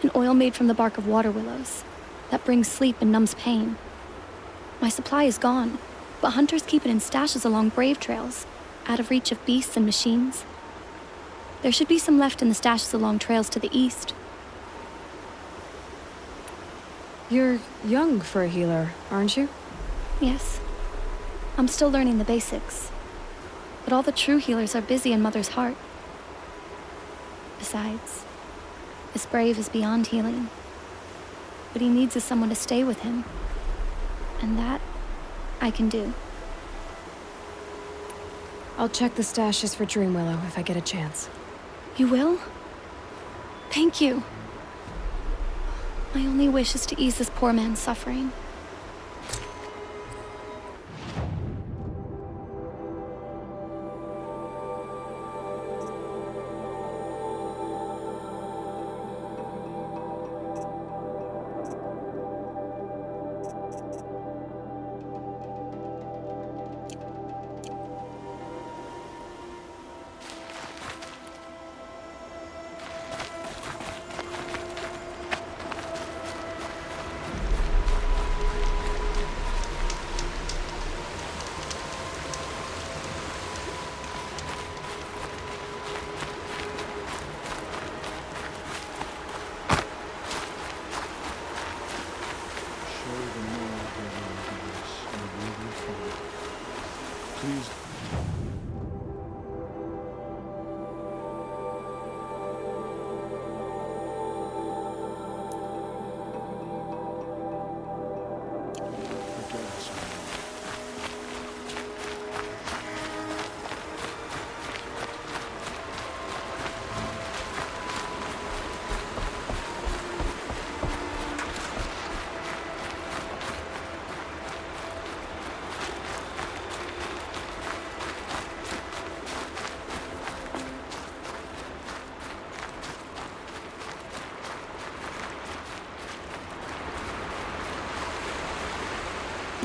L: An oil made from the bark of water willows that brings sleep and numbs pain. My supply is gone, but hunters keep it in stashes along brave trails, out of reach of beasts and machines. There should be some left in the stashes along trails to the east.
A: You're young for a healer, aren't you?
L: Yes. I'm still learning the basics. But all the true healers are busy in Mother's heart. Besides, this brave is beyond healing. What he needs is someone to stay with him. And that, I can do.
A: I'll check the stashes for Dream Willow if I get a chance.
L: You will? Thank you. My only wish is to ease this poor man's suffering.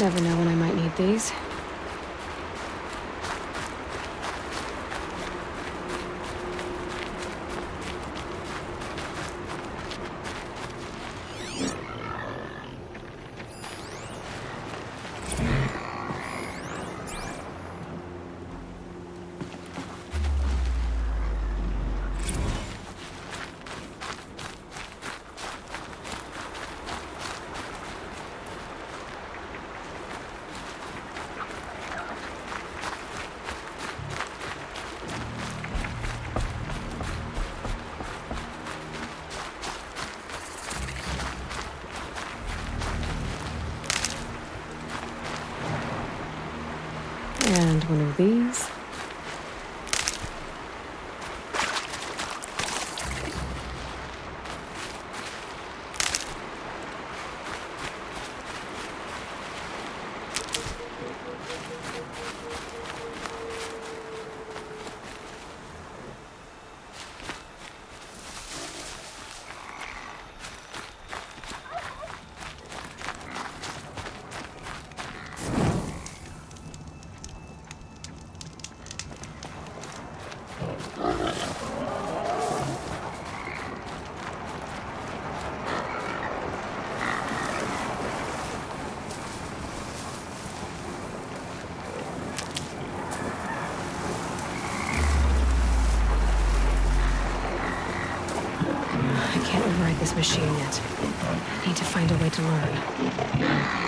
A: Never know when I might need these. And one of these. I can't override this machine yet. I need to find a way to learn.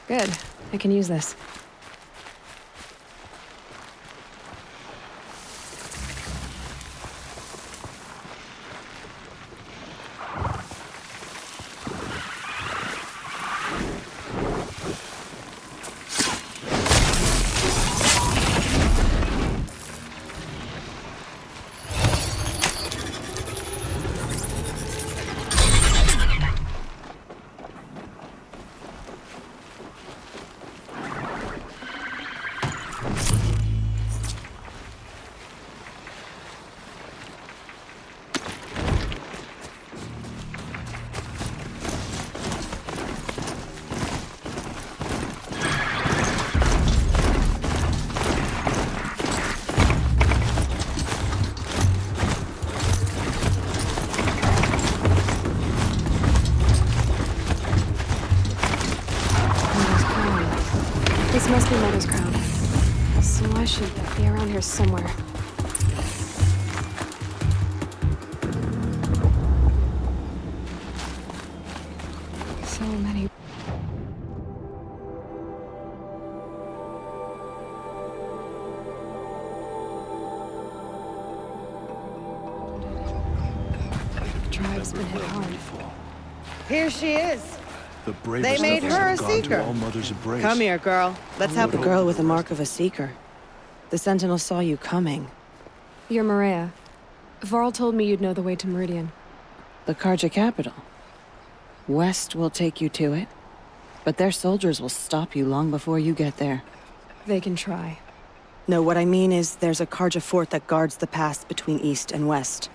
A: Good. I can use this. This must be Mother's crown. So I should be around here somewhere. So many. The tribe's been hit hard.
M: Here she is.
C: The
M: They
C: bravest
M: made
C: of us
M: her a
C: have gone to
M: seeker.
C: All Mother's embrace.
M: Come here, girl. Let's have
N: The girl with the mark of a seeker. The Sentinel saw you coming.
A: You're Maria. Varl told me you'd know the way to Meridian.
N: The Karja capital. West will take you to it, but their soldiers will stop you long before you get there.
A: They can try.
N: No, what I mean is there's a Karja fort that guards the pass between East and West.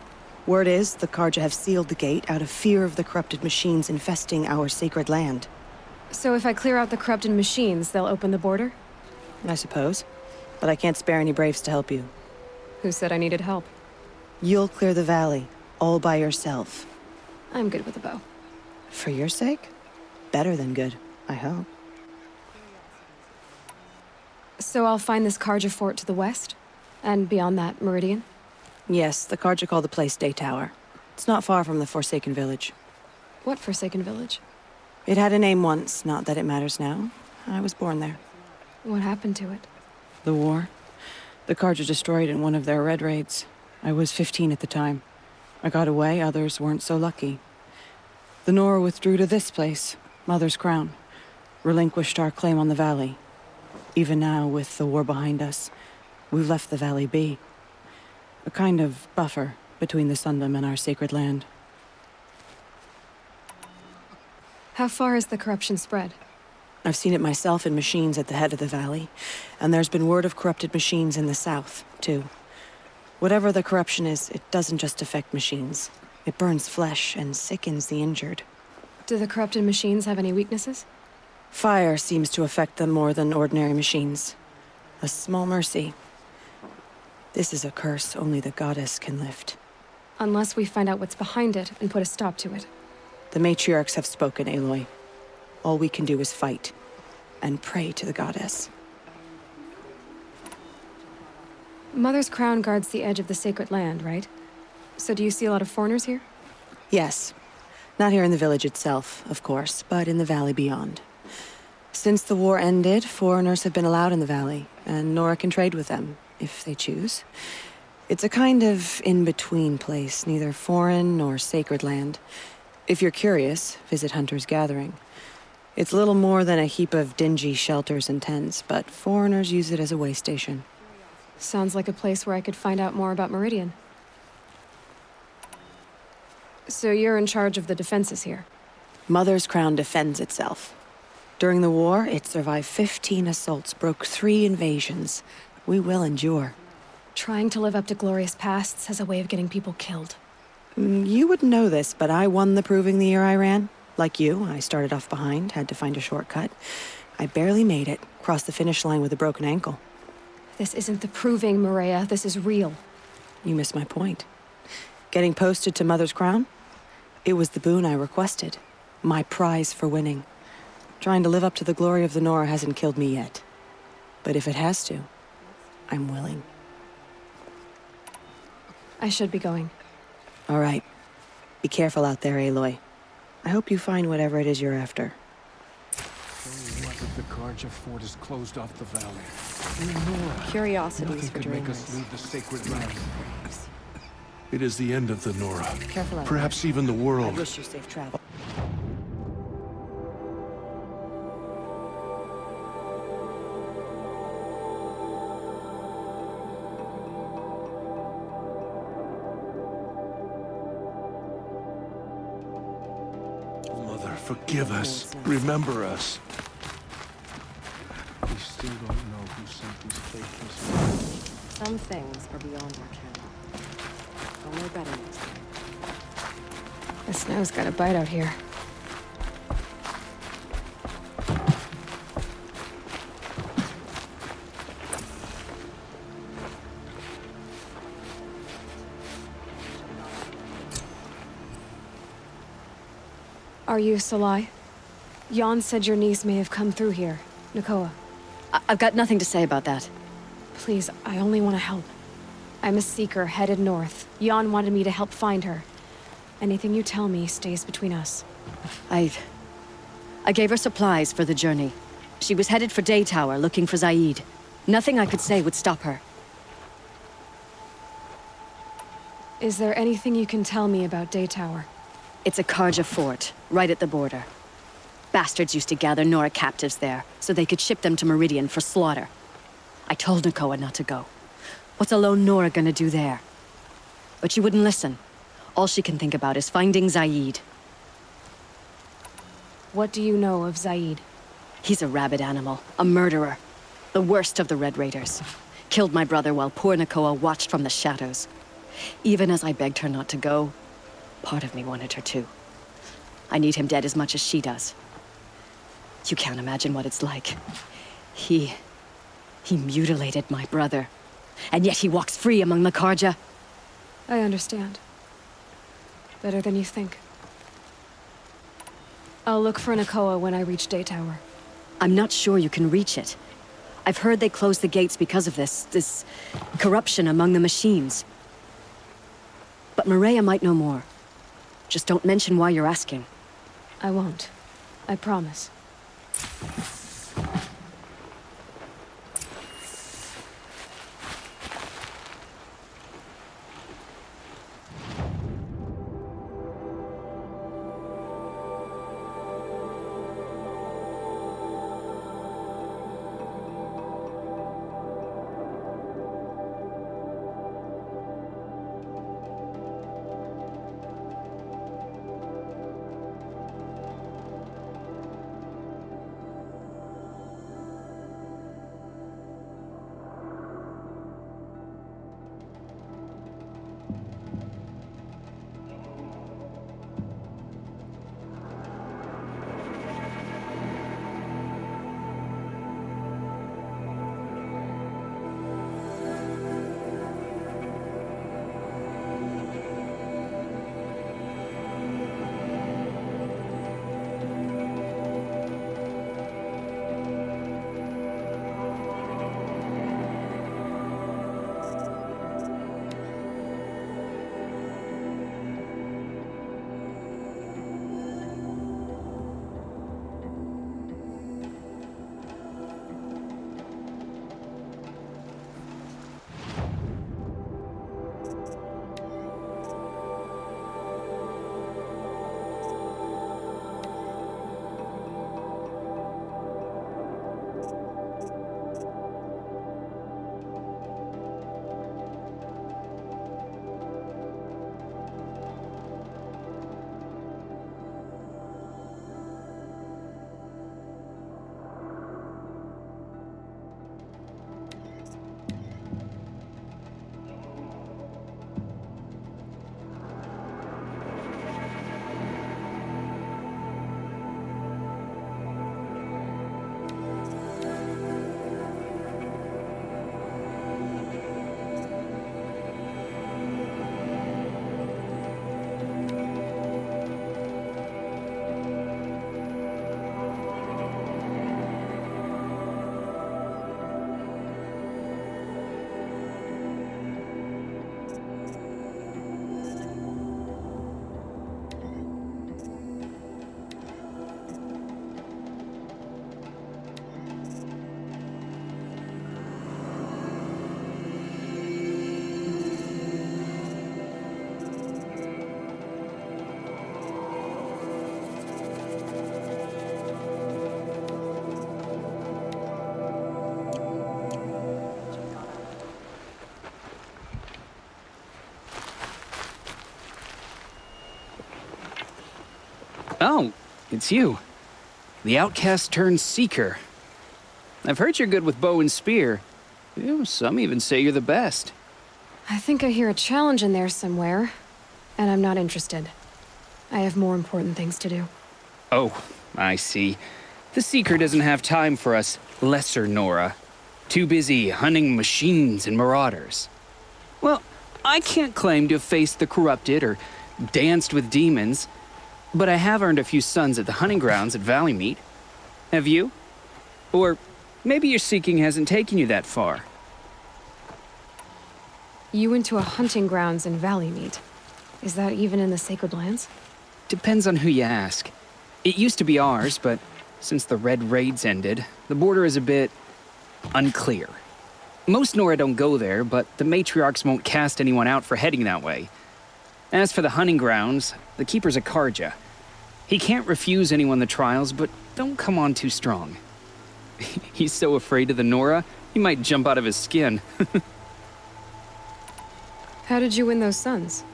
N: Word is, the Karja have sealed the gate out of fear of the corrupted machines infesting our sacred land.
A: So if I clear out the corrupted machines, they'll open the border?
O: I suppose. But I can't spare any Braves to help you.
A: Who said I needed help?
O: You'll clear the valley, all by yourself.
A: I'm good with a bow.
O: For your sake? Better than good, I hope.
A: So I'll find this Karja fort to the west? And beyond that, Meridian?
O: Yes, the Karja call the place Day Tower. It's not far from the Forsaken Village.
A: What Forsaken Village?
O: It had a name once, not that it matters now. I was born there.
A: What happened to it?
O: The war. The Karja destroyed in one of their red raids. I was 15 at the time. I got away, others weren't so lucky. The Nora withdrew to this place, Mother's Crown. Relinquished our claim on the valley. Even now, with the war behind us, we've left the valley be. A kind of buffer between the Sundom and our sacred land.
A: How far has the corruption spread?
O: I've seen it myself in machines at the head of the valley, and there's been word of corrupted machines in the south, too. Whatever the corruption is, it doesn't just affect machines. It burns flesh and sickens the injured.
A: Do the corrupted machines have any weaknesses?
O: Fire seems to affect them more than ordinary machines. A small mercy. This is a curse only the goddess can lift.
A: Unless we find out what's behind it and put a stop to it.
O: The matriarchs have spoken, Aloy. All we can do is fight, and pray to the goddess.
A: Mother's Crown guards the edge of the sacred land, right? So do you see a lot of foreigners here?
O: Yes. Not here in the village itself, of course, but in the valley beyond. Since the war ended, foreigners have been allowed in the valley, and Nora can trade with them, if they choose. It's a kind of in-between place, neither foreign nor sacred land. If you're curious, visit Hunter's Gathering. It's little more than a heap of dingy shelters and tents, but foreigners use it as a way station.
A: Sounds like a place where I could find out more about Meridian. So you're in charge of the defenses here?
O: Mother's Crown defends itself. During the war, it survived 15 assaults, broke 3 invasions. We will endure.
A: Trying to live up to glorious pasts has a way of getting people killed.
O: You wouldn't know this, but I won the proving the year I ran. Like you, I started off behind, had to find a shortcut. I barely made it, crossed the finish line with a broken ankle.
A: This isn't the proving, Maria. This is real.
O: You missed my point. Getting posted to Mother's Crown? It was the boon I requested. My prize for winning. Trying to live up to the glory of the Nora hasn't killed me yet. But if it has to, I'm willing.
A: I should be going.
O: All right. Be careful out there, Aloy. I hope you find whatever it is you're after.
E: What if the Karja fort is closed off the valley?
M: Curiosities
E: Nothing
M: for
E: could make
M: dreamers.
E: us leave the sacred land. It is the end of the Nora.
O: Careful out
E: Perhaps
O: there.
E: even the
O: I
E: world.
O: wish you safe travel.
E: Mother, forgive us. Remember us. We still don't know who sent these faithless messages.
H: Some things are beyond our ken. I'll know better next time.
A: The snow's got a bite out here. Are you Salai? Jan said your niece may have come through here. Nakoa.
H: I've got nothing to say about that.
A: Please, I only want to help. I'm a seeker headed north. Jan wanted me to help find her. Anything you tell me stays between us.
H: I gave her supplies for the journey. She was headed for Day Tower, looking for Zaid. Nothing I could say would stop her.
A: Is there anything you can tell me about Day Tower?
H: It's a Karja fort, right at the border. Bastards used to gather Nora captives there, so they could ship them to Meridian for slaughter. I told Nakoa not to go. What's a lone Nora gonna do there? But she wouldn't listen. All she can think about is finding Zaid.
A: What do you know of Zaid?
H: He's a rabid animal, a murderer. The worst of the Red Raiders. Killed my brother while poor Nakoa watched from the shadows. Even as I begged her not to go, part of me wanted her to. I need him dead as much as she does. You can't imagine what it's like. He mutilated my brother. And yet he walks free among the Karja.
A: I understand. Better than you think. I'll look for Nakoa when I reach Day Tower.
H: I'm not sure you can reach it. I've heard they closed the gates because of this corruption among the machines. But Maria might know more. Just don't mention why you're asking.
A: I won't. I promise.
P: Oh, it's you. The outcast turned seeker. I've heard you're good with bow and spear. Some even say you're the best.
A: I think I hear a challenge in there somewhere, and I'm not interested. I have more important things to do.
P: Oh, I see. The Seeker doesn't have time for us lesser Nora. Too busy hunting machines and marauders. Well, I can't claim to have faced the corrupted or danced with demons, but I have earned a few sons at the hunting grounds at Valley Meet. Have you? Or maybe your seeking hasn't taken you that far.
A: You went to a hunting grounds in Valley Meet. Is that even in the Sacred Lands?
P: Depends on who you ask. It used to be ours, but since the Red Raids ended, the border is a bit unclear. Most Nora don't go there, but the matriarchs won't cast anyone out for heading that way. As for the hunting grounds, the keeper's a Karja. He can't refuse anyone the trials, but don't come on too strong. He's so afraid of the Nora, he might jump out of his skin.
A: How did you win those sons?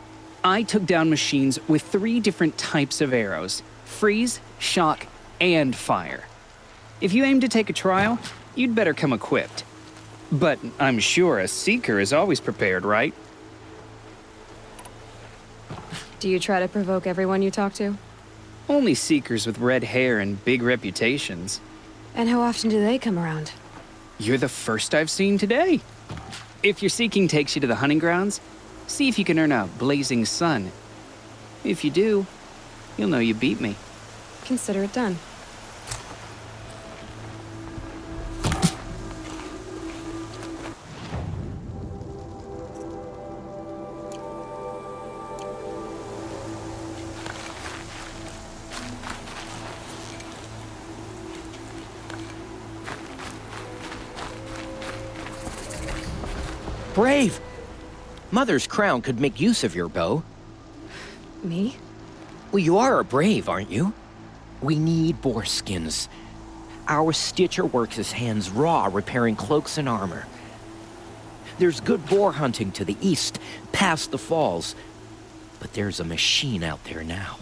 P: I took down machines with 3 different types of arrows: freeze, shock, and fire. If you aim to take a trial, you'd better come equipped. But I'm sure a seeker is always prepared, right?
A: Do you try to provoke everyone you talk to?
P: Only seekers with red hair and big reputations.
A: And how often do they come around?
P: You're the first I've seen today. If your seeking takes you to the hunting grounds, see if you can earn a blazing sun. If you do, you'll know you beat me.
A: Consider it done.
Q: Brave! Mother's crown could make use of your bow.
A: Me?
Q: Well, you are a brave, aren't you? We need boar skins. Our stitcher works his hands raw repairing cloaks and armor. There's good boar hunting to the east, past the falls. But there's a machine out there now.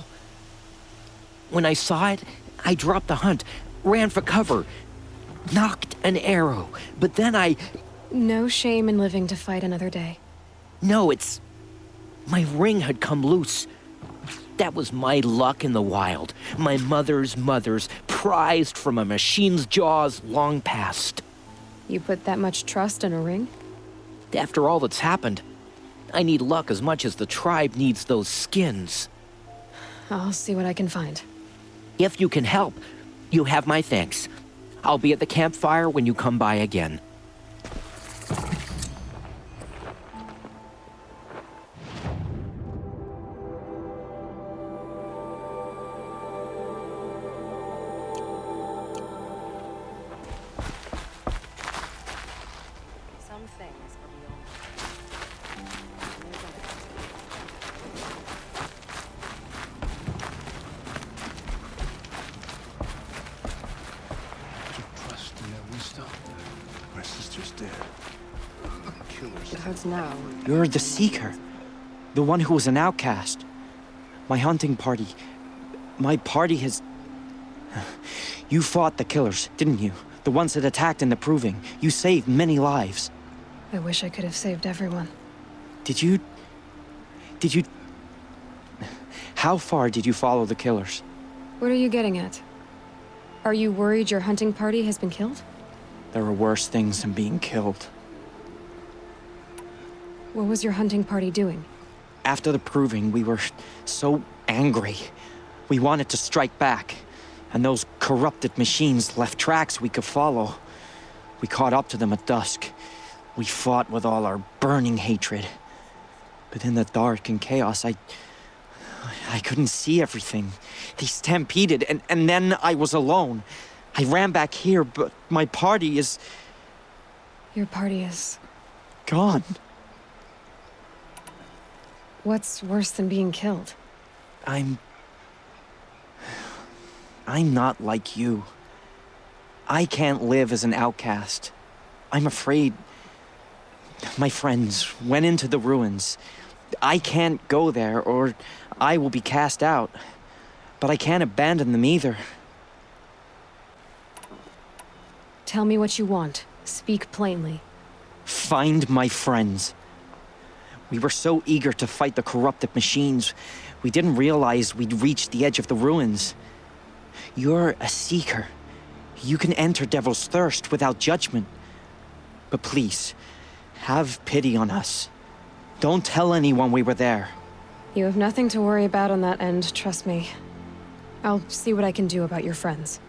Q: When I saw it, I dropped the hunt, ran for cover, knocked an arrow, but then I...
A: No shame in living to fight another day.
Q: No, it's... My ring had come loose. That was my luck in the wild. My mother's prized from a machine's jaws long past.
A: You put that much trust in a ring?
Q: After all that's happened, I need luck as much as the tribe needs those skins.
A: I'll see what I can find.
Q: If you can help, you have my thanks. I'll be at the campfire when you come by again.
E: Trust in their wisdom. My sister's dead. Killers.
N: It hurts now.
K: You're the Seeker. The one who was an outcast. My hunting party. My party has... You fought the killers, didn't you? The ones that attacked in the Proving. You saved many lives.
A: I wish I could have saved everyone.
K: Did you... How far did you follow the killers?
A: What are you getting at? Are you worried your hunting party has been killed?
K: There are worse things than being killed.
A: What was your hunting party doing?
K: After the Proving, we were so angry. We wanted to strike back. And those corrupted machines left tracks we could follow. We caught up to them at dusk. We fought with all our burning hatred. But in the dark and chaos, I couldn't see everything. They stampeded, and then I was alone. I ran back here, but my party is...
A: Your party is...
K: gone.
A: What's worse than being killed?
K: I'm not like you. I can't live as an outcast. I'm afraid... My friends went into the ruins. I can't go there, or I will be cast out. But I can't abandon them either.
A: Tell me what you want. Speak plainly.
K: Find my friends. We were so eager to fight the corrupted machines, we didn't realize we'd reached the edge of the ruins. You're a seeker. You can enter Devil's Thirst without judgment. But please, have pity on us. Don't tell anyone we were there.
A: You have nothing to worry about on that end, trust me. I'll see what I can do about your friends.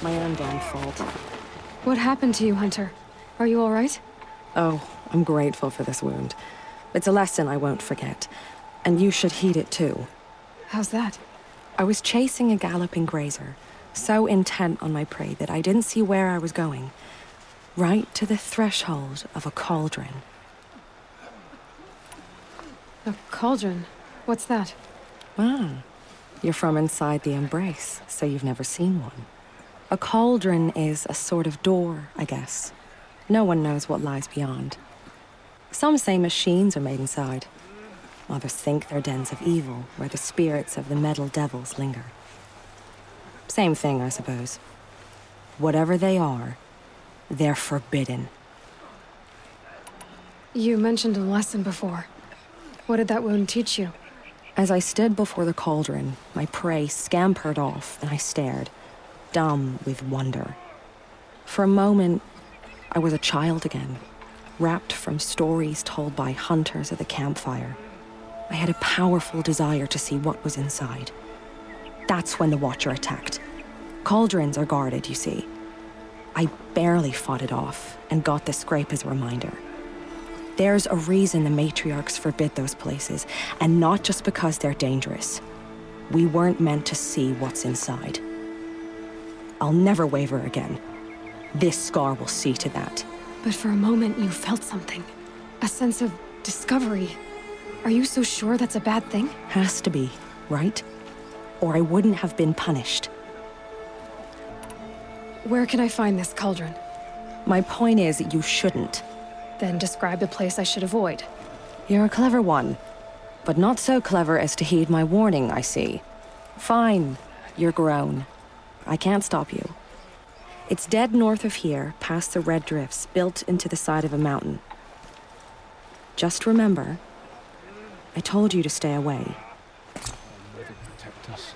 O: My own damn fault.
A: What happened to you, Hunter? Are you all right?
O: Oh, I'm grateful for this wound. It's a lesson I won't forget. And you should heed it too.
A: How's that?
O: I was chasing a galloping grazer, so intent on my prey that I didn't see where I was going. Right to the threshold of a cauldron.
A: A cauldron? What's that?
O: Ah, you're from inside the Embrace, so you've never seen one. A cauldron is a sort of door, I guess. No one knows what lies beyond. Some say machines are made inside. Others think they're dens of evil, where the spirits of the metal devils linger. Same thing, I suppose. Whatever they are, they're forbidden.
A: You mentioned a lesson before. What did that wound teach you?
O: As I stood before the cauldron, my prey scampered off, and I stared, dumb with wonder. For a moment, I was a child again, wrapped from stories told by hunters at the campfire. I had a powerful desire to see what was inside. That's when the Watcher attacked. Cauldrons are guarded, you see. I barely fought it off, and got the scrape as a reminder. There's a reason the matriarchs forbid those places, and not just because they're dangerous. We weren't meant to see what's inside. I'll never waver again. This scar will see to that.
A: But for a moment, you felt something. A sense of discovery. Are you so sure that's a bad thing?
O: Has to be, right? Or I wouldn't have been punished.
A: Where can I find this cauldron?
O: My point is that you shouldn't.
A: Then describe the place I should avoid.
O: You're a clever one, but not so clever as to heed my warning, I see. Fine, you're grown. I can't stop you. It's dead north of here, past the red drifts, built into the side of a mountain. Just remember, I told you to stay away.
E: Mother protect us.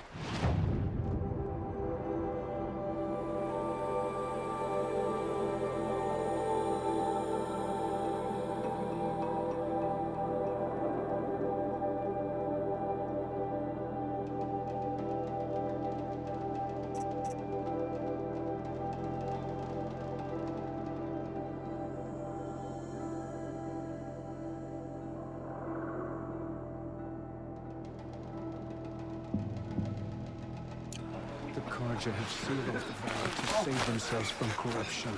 E: The Karja have sealed off the valley to save themselves from corruption.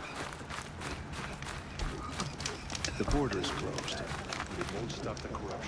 R: The border is closed. It won't stop the corruption.